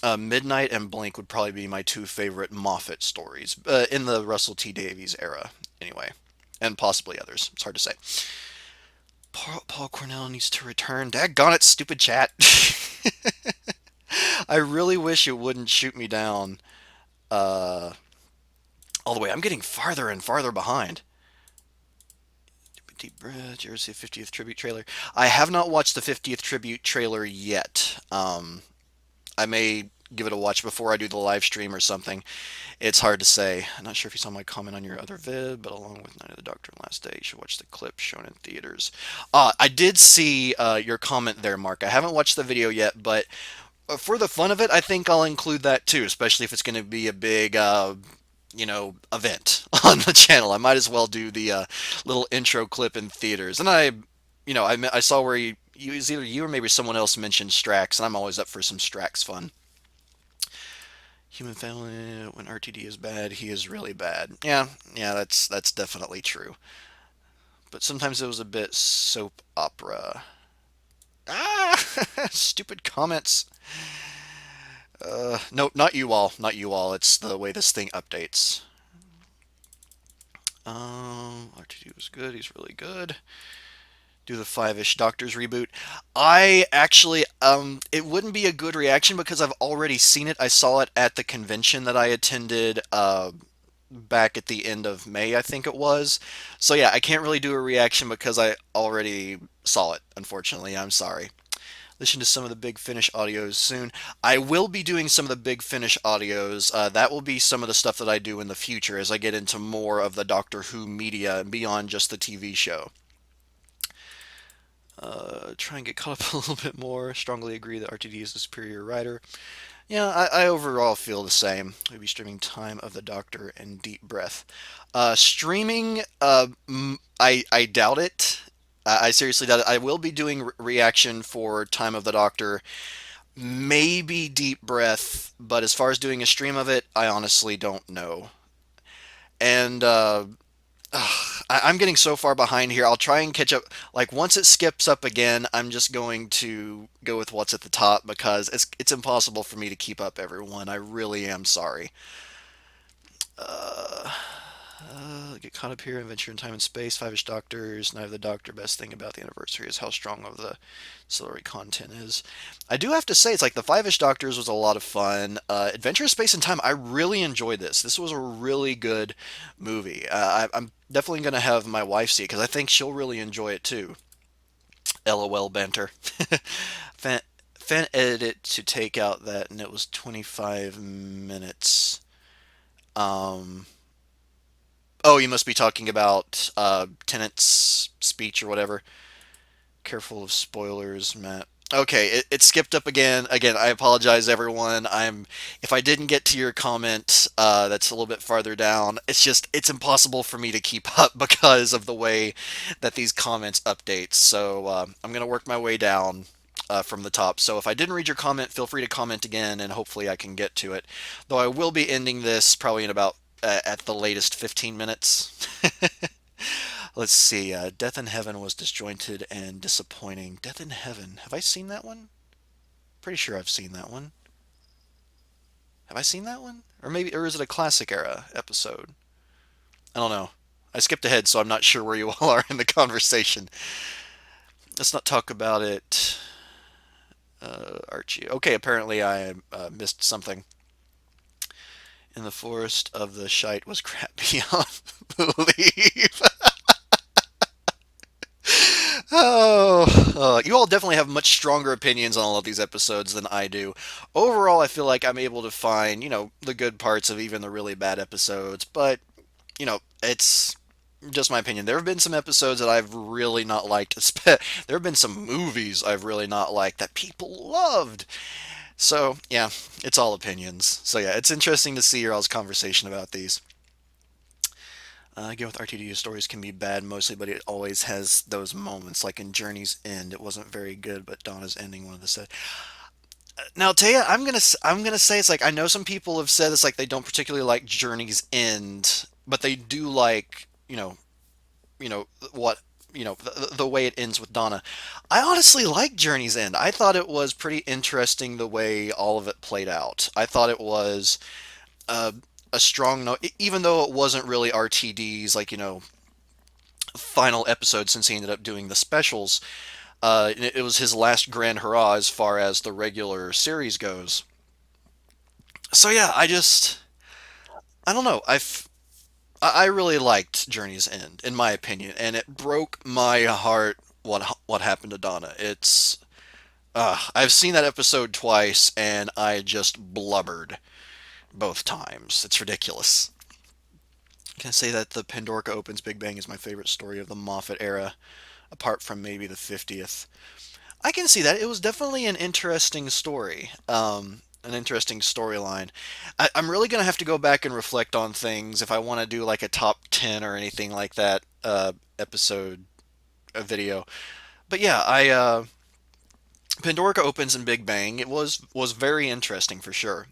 Midnight and Blink would probably be my two favorite Moffat stories in the Russell T Davies era, anyway, and possibly others. It's hard to say. Paul Cornell needs to return. Daggone it, stupid chat. I really wish it wouldn't shoot me down uh, all the way. I'm getting farther and farther behind. Deep breath. Did you ever see the 50th tribute trailer? I have not watched the 50th tribute trailer yet. I may give it a watch before I do the live stream or something. It's hard to say. I'm not sure if you saw my comment on your other vid, but along with Night of the Doctor and Last Day, you should watch the clip shown in theaters. I did see your comment there, Mark. I haven't watched the video yet, but for the fun of it, I think I'll include that too, especially if it's going to be a big, event on the channel. I might as well do the little intro clip in theaters. And I saw where it was either you or maybe someone else mentioned Strax, and I'm always up for some Strax fun. Human family, when RTD is bad, he is really bad. Yeah, yeah, that's definitely true. But sometimes it was a bit soap opera. Ah, stupid comments. No, not you all, not you all. It's the way this thing updates. RTD was good. He's really good. Do the Five-ish Doctors reboot. I actually, it wouldn't be a good reaction because I've already seen it. I saw it at the convention that I attended back at the end of May, I think it was. So yeah, I can't really do a reaction because I already saw it. Unfortunately, I'm sorry. Listen to some of the Big Finish audios soon. I will be doing some of the Big Finish audios. That will be some of the stuff that I do in the future as I get into more of the Doctor Who media and beyond just the TV show. Try and get caught up a little bit more. Strongly agree that RTD is the superior writer. Yeah, I overall feel the same. We'll be streaming Time of the Doctor and Deep Breath. Streaming, I doubt it. I seriously doubt it. I will be doing reaction for Time of the Doctor, maybe Deep Breath, but as far as doing a stream of it, I honestly don't know. And I'm getting so far behind here. I'll try and catch up. Like once it skips up again, I'm just going to go with what's at the top because it's impossible for me to keep up everyone. I really am sorry. Uh, get caught up here. Adventure in Time and Space. Five-ish Doctors. Night of the Doctor. Best thing about the anniversary is how strong of the ancillary content is. I do have to say, it's like the Five-ish Doctors was a lot of fun. Adventure in Space and Time. I really enjoyed this. This was a really good movie. I'm definitely going to have my wife see it because I think she'll really enjoy it too. LOL banter. fan, fan edit to take out that, and it was 25 minutes. Um, Oh, you must be talking about Tennant's speech or whatever. Careful of spoilers, Matt. Okay, it skipped up again. Again, I apologize, everyone. If I didn't get to your comment, that's a little bit farther down. It's impossible for me to keep up because of the way that these comments update. So I'm gonna work my way down from the top. So if I didn't read your comment, feel free to comment again, and hopefully I can get to it. Though I will be ending this probably in about at the latest 15 minutes. Let's see. Death in Heaven was disjointed and disappointing. Death in Heaven. Have I seen that one? Pretty sure I've seen that one. Have I seen that one? Or is it a classic era episode? I don't know. I skipped ahead, so I'm not sure where you all are in the conversation. Let's not talk about it. Archie. Okay, apparently I missed something. In the forest of the shite was crap beyond belief. You all definitely have much stronger opinions on all of these episodes than I do. Overall, I feel like I'm able to find, the good parts of even the really bad episodes, but, it's just my opinion. There have been some episodes that I've really not liked. There have been some movies I've really not liked that people loved. So, yeah, it's all opinions. So, yeah, it's interesting to see your all's conversation about these. Again, with RTD, stories can be bad mostly, but it always has those moments. Like in Journey's End, it wasn't very good, but Donna's ending, one of the said. Now, Taya, I'm gonna say it's like I know some people have said it's like they don't particularly like Journey's End, but they do like you know what the way it ends with Donna. I honestly like Journey's End. I thought it was pretty interesting the way all of it played out. I thought it was uh, a strong note, even though it wasn't really RTD's like final episode since he ended up doing the specials. It was his last grand hurrah as far as the regular series goes. So yeah, I don't know. I really liked Journey's End, in my opinion, and it broke my heart what happened to Donna. I've seen that episode twice, and I just blubbered both times. It's ridiculous. Can I say that the Pandora Opens Big Bang is my favorite story of the Moffat era, apart from maybe the 50th? I can see that. It was definitely an interesting story, an interesting storyline. I'm really going to have to go back and reflect on things if I want to do like a top 10 or anything like that episode video. But yeah, Pandora Opens and Big Bang. It was very interesting for sure.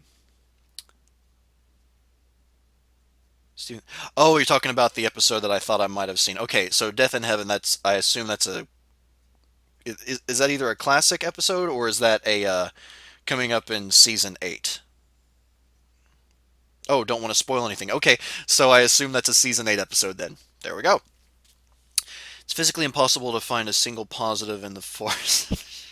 Steven, oh, you're talking about the episode that I thought I might have seen. Okay, so Death in Heaven. That's I assume that's a is that either a classic episode or is that a coming up in season 8? Oh, don't want to spoil anything. Okay, so I assume that's a season 8 episode then. There we go. It's physically impossible to find a single positive in the force.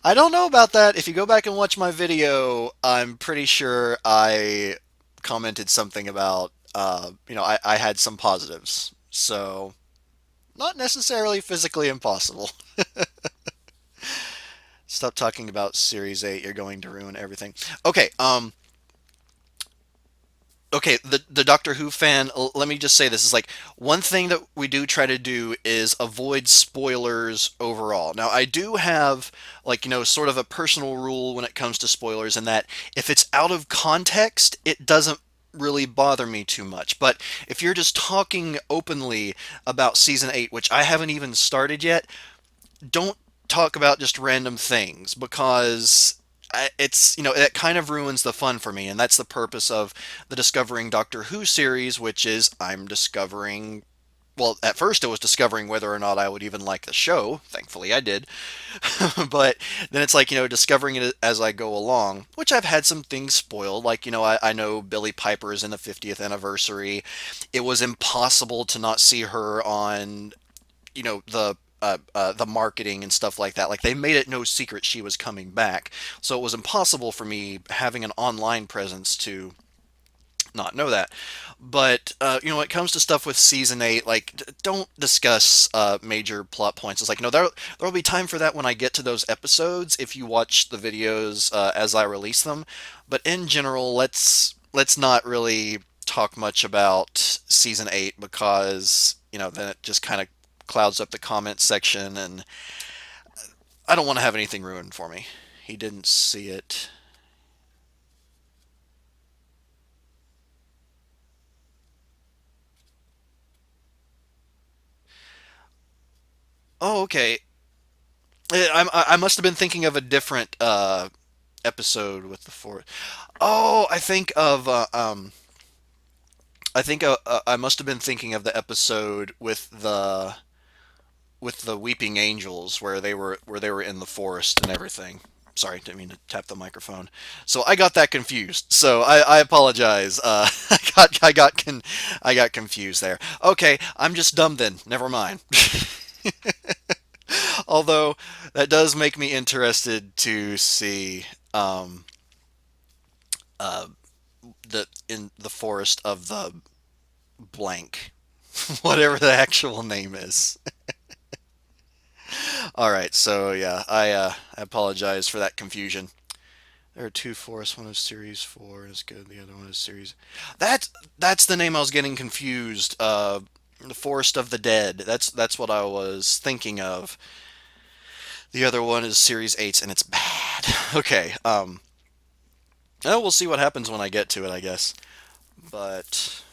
I don't know about that. If you go back and watch my video, I'm pretty sure I commented something about, I had some positives. So, not necessarily physically impossible. Stop talking about Series 8. You're going to ruin everything. Okay, the Doctor Who fan, let me just say this is like one thing that we do try to do is avoid spoilers overall. Now, I do have like, sort of a personal rule when it comes to spoilers, in that if it's out of context, it doesn't really bother me too much. But if you're just talking openly about season 8, which I haven't even started yet, don't talk about just random things, because it's it kind of ruins the fun for me, and that's the purpose of the Discovering Doctor Who series, which is I'm discovering, well, at first it was discovering whether or not I would even like the show. Thankfully I did. But then it's like, discovering it as I go along, which I've had some things spoiled. Like, I know Billie Piper is in the 50th anniversary. It was impossible to not see her on the marketing and stuff like that. Like, they made it no secret she was coming back, so it was impossible for me having an online presence to not know that. But when it comes to stuff with season 8, like, don't discuss major plot points. It's like, no, there'll be time for that when I get to those episodes, if you watch the videos as I release them. But in general, let's not really talk much about season 8, because then it just kind of clouds up the comment section, and I don't want to have anything ruined for me. He didn't see it. Oh, okay. I must have been thinking of a different episode with the four. Oh, I think I must have been thinking of the episode with the weeping angels, where they were in the forest and everything. Sorry, didn't mean to tap the microphone. So I got that confused. So I apologize. I got confused there. Okay, I'm just dumb then. Never mind. Although that does make me interested to see uh, the in the forest of the blank, whatever the actual name is. All right, so yeah, I apologize for that confusion. There are two forests. One is Series 4 is good. The other one is Series. That's the name I was getting confused. The Forest of the Dead. That's what I was thinking of. The other one is Series 8, and it's bad. Okay. We'll see what happens when I get to it, I guess. But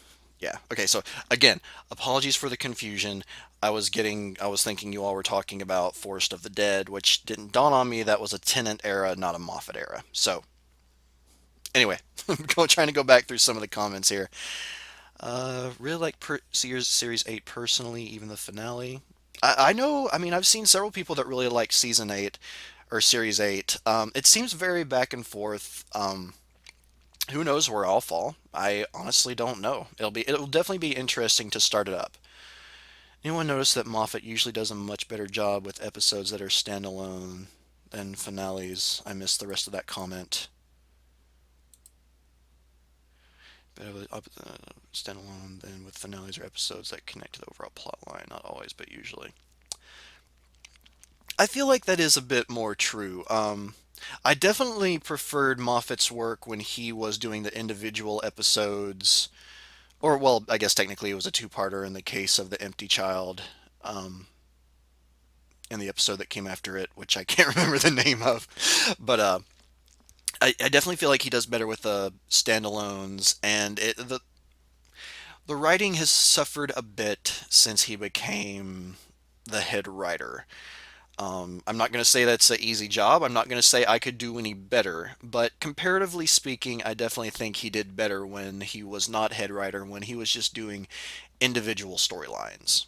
yeah. Okay. So again, apologies for the confusion. I was thinking you all were talking about Forest of the Dead, which didn't dawn on me that was a Tennant era, not a Moffat era. So anyway, trying to go back through some of the comments here. Really like series 8 personally, even the finale. I know, I mean, I've seen several people that really like season 8 or series 8. It seems very back and forth. Who knows where I'll fall? I honestly don't know. It'll definitely be interesting to start it up. Anyone notice that Moffat usually does a much better job with episodes that are standalone than finales? I missed the rest of that comment. Standalone than with finales or episodes that connect to the overall plot line. Not always, but usually. I feel like that is a bit more true. I definitely preferred Moffat's work when he was doing the individual episodes, or well, I guess technically it was a two-parter in the case of The Empty Child, um, and the episode that came after it, which I can't remember the name of. But I definitely feel like he does better with the standalones, and the writing has suffered a bit since he became the head writer. I'm not going to say that's an easy job. I'm not going to say I could do any better, but comparatively speaking, I definitely think he did better when he was not head writer, when he was just doing individual storylines.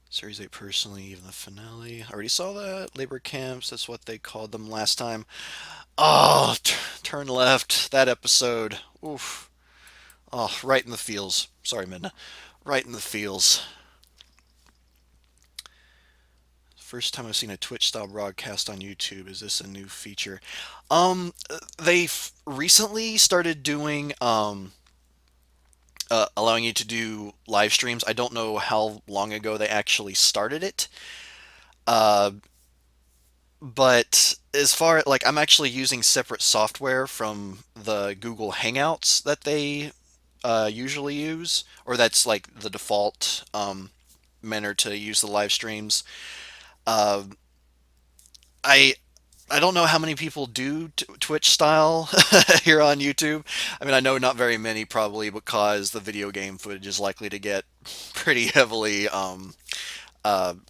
Series 8 personally, even the finale. I already saw that. Labor camps, that's what they called them last time. Oh, turn left. That episode. Oof. Oh, right in the feels. Sorry, Midna. Right in the feels. First time I've seen a Twitch style broadcast on YouTube. Is this a new feature? They've recently started doing allowing you to do live streams. I don't know how long ago they actually started it. Uh, but as far like I'm actually using separate software from the Google Hangouts that they usually use, or that's like the default manner to use the live streams. Uh, I I don't know how many people do Twitch style here on YouTube. I mean, I know not very many probably because the video game footage is likely to get pretty heavily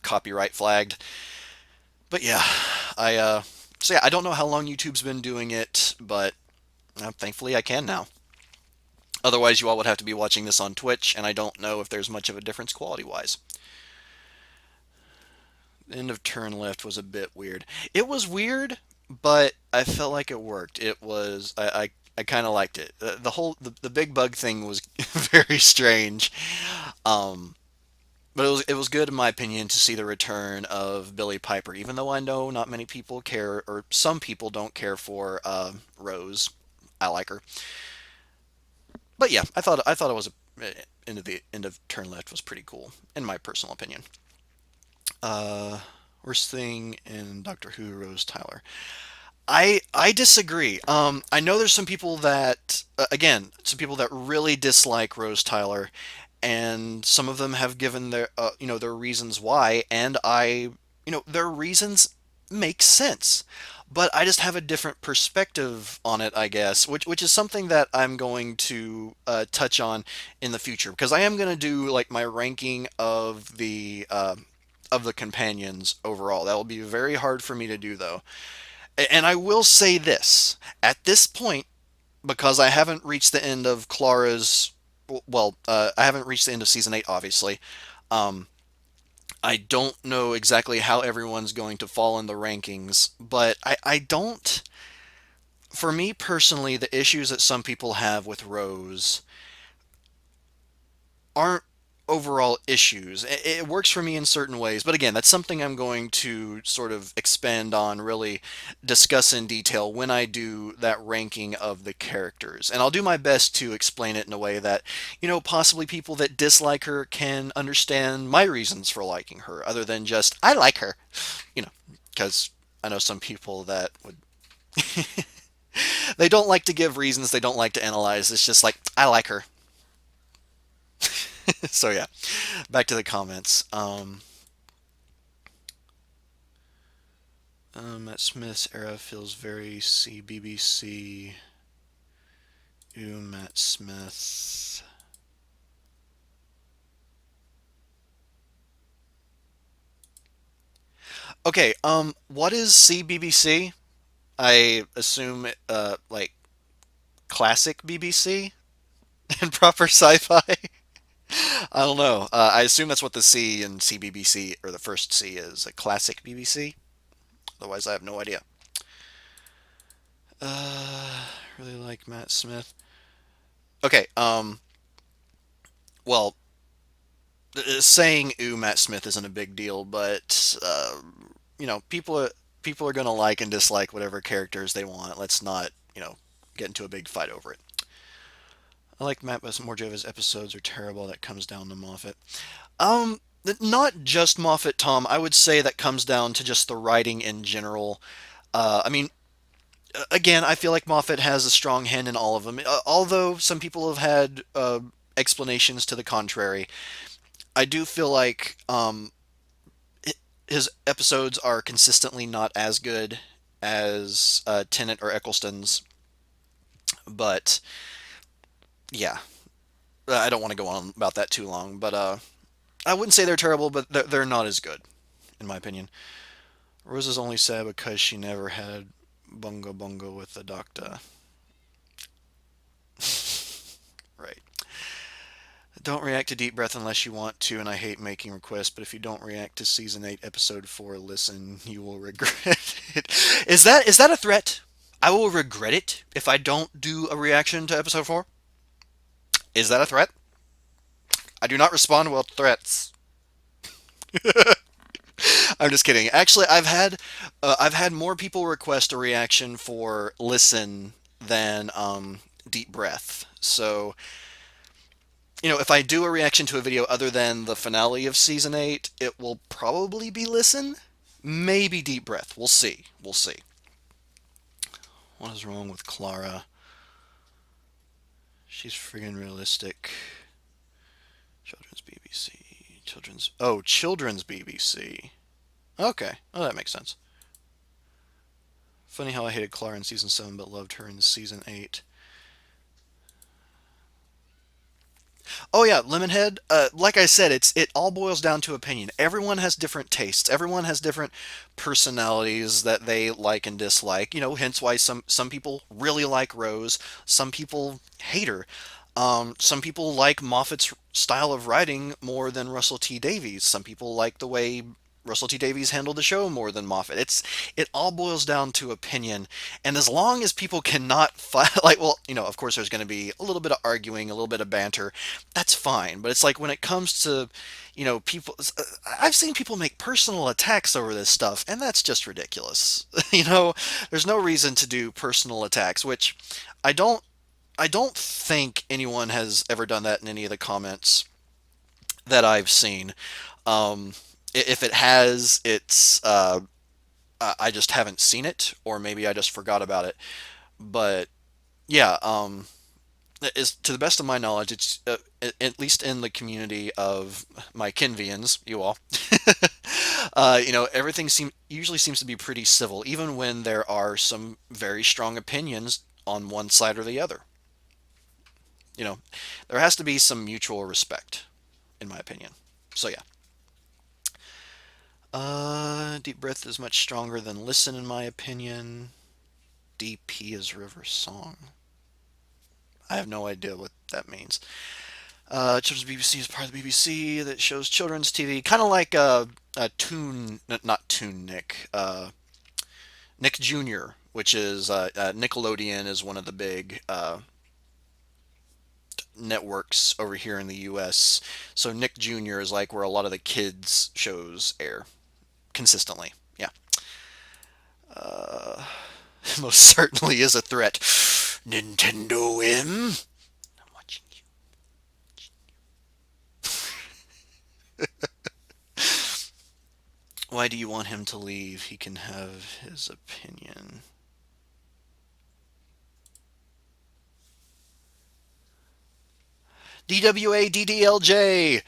copyright flagged. But yeah, so yeah, I don't know how long YouTube's been doing it, but thankfully I can now. Otherwise, you all would have to be watching this on Twitch, and I don't know if there's much of a difference quality wise. End of turn left was a bit weird. It was weird, but I felt like it worked. It was I kind of liked it. The big bug thing was very strange, um, but it was good in my opinion to see the return of Billy Piper. Even though I know not many people care, or some people don't care for Rose. I like her, but yeah, I thought it was end of turn left was pretty cool in my personal opinion. Uh, Worst thing in Doctor Who, Rose Tyler. I disagree. I know there's some people that again, some people that really dislike Rose Tyler, and some of them have given their their reasons why, and their reasons make sense. But I just have a different perspective on it, I guess, which is something that I'm going to touch on in the future because I am going to do like my ranking of the companions overall. That will be very hard for me to do though. And I will say this at this point, because I haven't reached the end of Clara's. Well, I haven't reached the end of season 8, obviously. Um, I don't know exactly how everyone's going to fall in the rankings, but I don't. For me personally, the issues that some people have with Rose aren't overall issues. It works for me in certain ways, but again, that's something I'm going to sort of expand on, really discuss in detail when I do that ranking of the characters. And I'll do my best to explain it in a way that, possibly people that dislike her can understand my reasons for liking her, other than just, I like her, because I know some people that would. They don't like to give reasons, they don't like to analyze. It's just like, I like her. So yeah, back to the comments. Matt Smith's era feels very CBBC. Ooh, Matt Smith. Okay, what is CBBC? I assume, like classic BBC. and proper sci-fi. I don't know. I assume that's what the C in CBBC, or the first C, is a classic BBC. Otherwise, I have no idea. Really like Matt Smith. Okay. Well, saying "ooh, Matt Smith" isn't a big deal, but people are gonna like and dislike whatever characters they want. Let's not get into a big fight over it. I like Matt, but more of his episodes are terrible. That comes down to Moffat. Not just Moffat, Tom. I would say that comes down to just the writing in general. I mean, again, I feel like Moffat has a strong hand in all of them. Although some people have had explanations to the contrary, I do feel like his episodes are consistently not as good as Tennant or Eccleston's. But yeah, I don't want to go on about that too long. But I wouldn't say they're terrible, but they're not as good, in my opinion. Rose is only sad because she never had bunga bunga with the doctor. Right. Don't react to Deep Breath unless you want to, and I hate making requests, but if you don't react to Season 8, Episode 4, listen, you will regret it. Is that a threat? I will regret it if I don't do a reaction to Episode 4? Is that a threat? I do not respond well to threats. I'm just kidding. Actually, I've had more people request a reaction for Listen than Deep Breath. So, if I do a reaction to a video other than the finale of season 8, it will probably be Listen, maybe Deep Breath. We'll see. We'll see. What is wrong with Clara? She's friggin' realistic. Children's BBC. Children's BBC. Okay. Oh, that makes sense. Funny how I hated Clara in season 7 but loved her in season 8. Oh yeah, Lemonhead. Like I said, it all boils down to opinion. Everyone has different tastes. Everyone has different personalities that they like and dislike. Hence why some people really like Rose. Some people hate her. Some people like Moffat's style of writing more than Russell T Davies. Some people like the way Russell T Davies handled the show more than Moffat. It all boils down to opinion, and as long as people cannot fight, like, well, of course, there's going to be a little bit of arguing, a little bit of banter. That's fine, but it's like when it comes to, people. I've seen people make personal attacks over this stuff, and that's just ridiculous. There's no reason to do personal attacks, which I don't. I don't think anyone has ever done that in any of the comments that I've seen. Um, if it has, I just haven't seen it, or maybe I just forgot about it. But yeah, is to the best of my knowledge, it's at least in the community of my Kinvians, you all. Everything usually seems to be pretty civil, even when there are some very strong opinions on one side or the other. You know, there has to be some mutual respect, in my opinion. So yeah. Deep Breath is much stronger than Listen, in my opinion. DP is River Song. I have no idea what that means. Children's BBC is part of the BBC that shows children's TV, kind of like not Toon Nick, Nick Jr., which is Nickelodeon is one of the big networks over here in the U.S. So Nick Jr. is like where a lot of the kids shows air consistently. Yeah. Uh, Most certainly is a threat. Nintendo M. I'm watching you. Why do you want him to leave? He can have his opinion. DWADDLJ.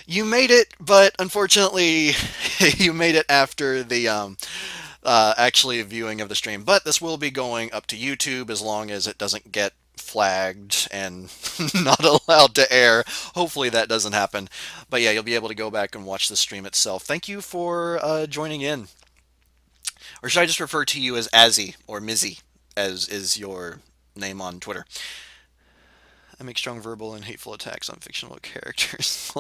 You made it, but unfortunately, you made it after the actually viewing of the stream. But this will be going up to YouTube as long as it doesn't get flagged and not allowed to air. Hopefully that doesn't happen. But yeah, you'll be able to go back and watch the stream itself. Thank you for joining in. Or should I just refer to you as Azzy or Mizzy, as is your name on Twitter? I make strong verbal and hateful attacks on fictional characters.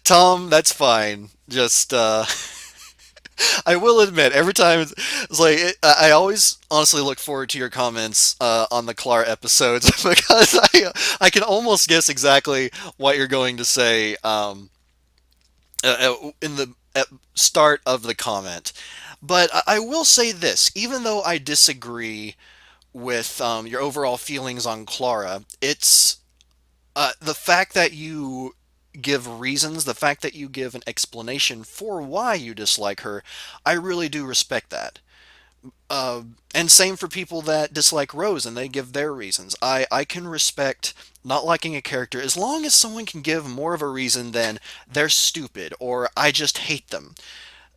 Tom, that's fine. Just I will admit, every time it's like I always honestly look forward to your comments on the Clara episodes because I can almost guess exactly what you're going to say in the start of the comment. But I will say this, even though I disagree with your overall feelings on Clara, it's the fact that you give reasons, the fact that you give an explanation for why you dislike her, I really do respect that. And same for people that dislike Rose and they give their reasons. I can respect not liking a character as long as someone can give more of a reason than they're stupid or I just hate them.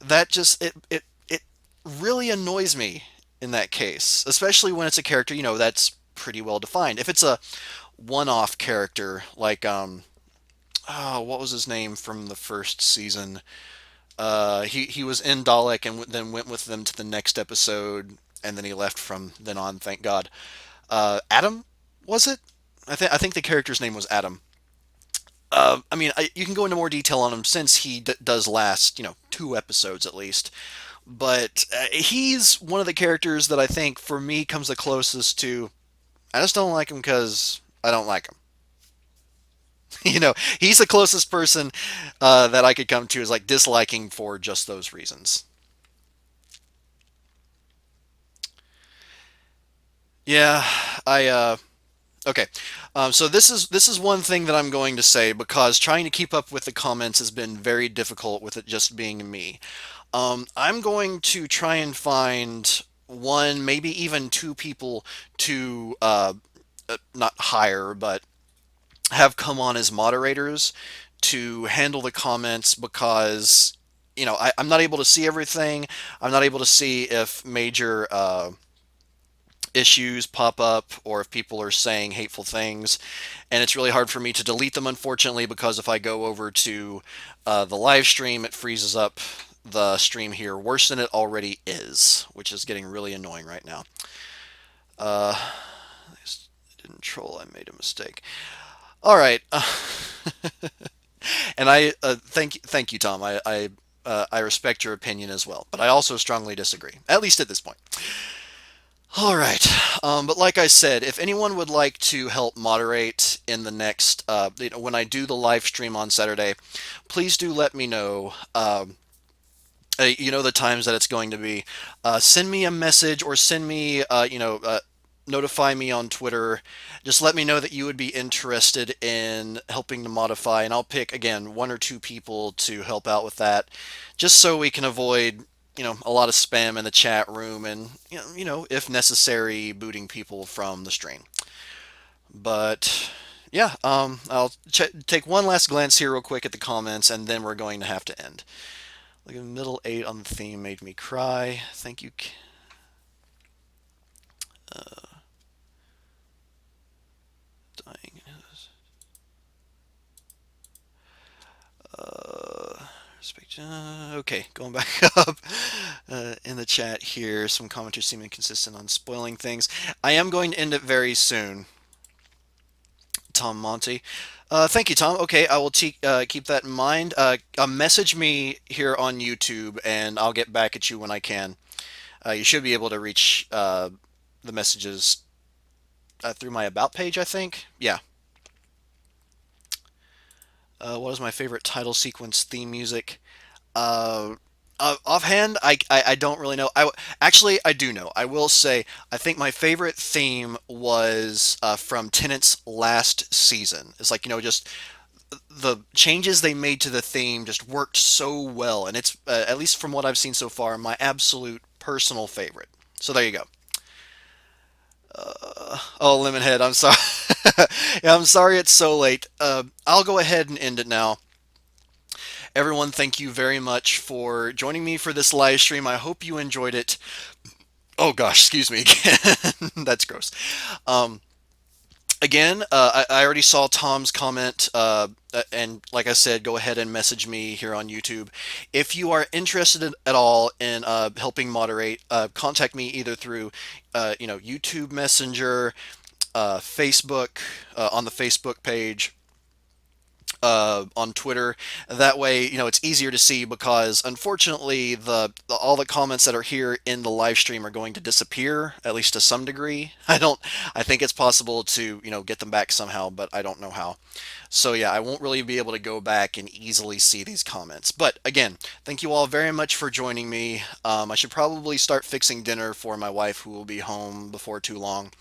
That just it really annoys me in that case, especially when it's a character, that's pretty well defined. If it's a one-off character like oh, what was his name from the first season? He was in Dalek and then went with them to the next episode, and then he left from then on. Thank God. Adam, was it? I think the character's name was Adam. I mean, you can go into more detail on him since he does last, 2 episodes at least. But he's one of the characters that I think, for me, comes the closest to. I just don't like him because I don't like him. He's the closest person that I could come to is like disliking for just those reasons. Yeah, I okay. So this is one thing that I'm going to say because trying to keep up with the comments has been very difficult with it just being me. I'm going to try and find one, maybe even two people to not hire, but have come on as moderators to handle the comments because I'm not able to see everything. I'm not able to see if major issues pop up or if people are saying hateful things, and it's really hard for me to delete them, unfortunately, because if I go over to the live stream, it freezes up the stream here worse than it already is, which is getting really annoying right now. I didn't troll. I made a mistake. All right. And I thank you, Tom. I respect your opinion as well, but I also strongly disagree, at least at this point. All right. But like I said, if anyone would like to help moderate in the next, when I do the live stream on Saturday, please do let me know. The times that it's going to be. Send me a message or send me, notify me on Twitter. Just let me know that you would be interested in helping to modify, and I'll pick, again, one or two people to help out with that, just so we can avoid, a lot of spam in the chat room and, if necessary, booting people from the stream. But yeah, I'll take one last glance here real quick at the comments, and then we're going to have to end. Look at the middle 8 on the theme made me cry. Thank you. Dying. Okay, going back up in the chat here. Some commenters seem inconsistent on spoiling things. I am going to end it very soon. Tom Monty. Thank you, Tom. Okay, I will keep that in mind. Message me here on YouTube, and I'll get back at you when I can. You should be able to reach the messages through my About page, I think. Yeah. What is my favorite title sequence theme music? Offhand, I don't really know. Actually, I do know. I will say I think my favorite theme was from Tennant's last season. It's like, just the changes they made to the theme just worked so well, and it's at least from what I've seen so far, my absolute personal favorite. So there you go. Oh, Lemonhead, I'm sorry. Yeah, I'm sorry it's so late. I'll go ahead and end it now. Everyone, thank you very much for joining me for this live stream. I hope you enjoyed it. Oh gosh, excuse me again. That's gross. Again, I already saw Tom's comment, and like I said, go ahead and message me here on YouTube. If you are interested at all in helping moderate, contact me either through, YouTube Messenger, Facebook, on the Facebook page, on Twitter. That way, it's easier to see because unfortunately, all the comments that are here in the live stream are going to disappear, at least to some degree. I think it's possible to, get them back somehow, but I don't know how. So yeah, I won't really be able to go back and easily see these comments. But again, thank you all very much for joining me. I should probably start fixing dinner for my wife, who will be home before too long.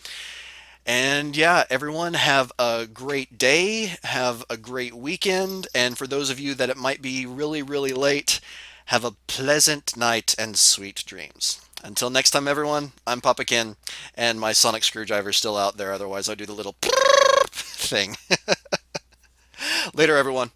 And yeah, everyone have a great day, have a great weekend, and for those of you that it might be really, really late, have a pleasant night and sweet dreams. Until next time, everyone, I'm Papa Ken, and my sonic screwdriver's still out there, otherwise I'll do the little thing. Later, everyone.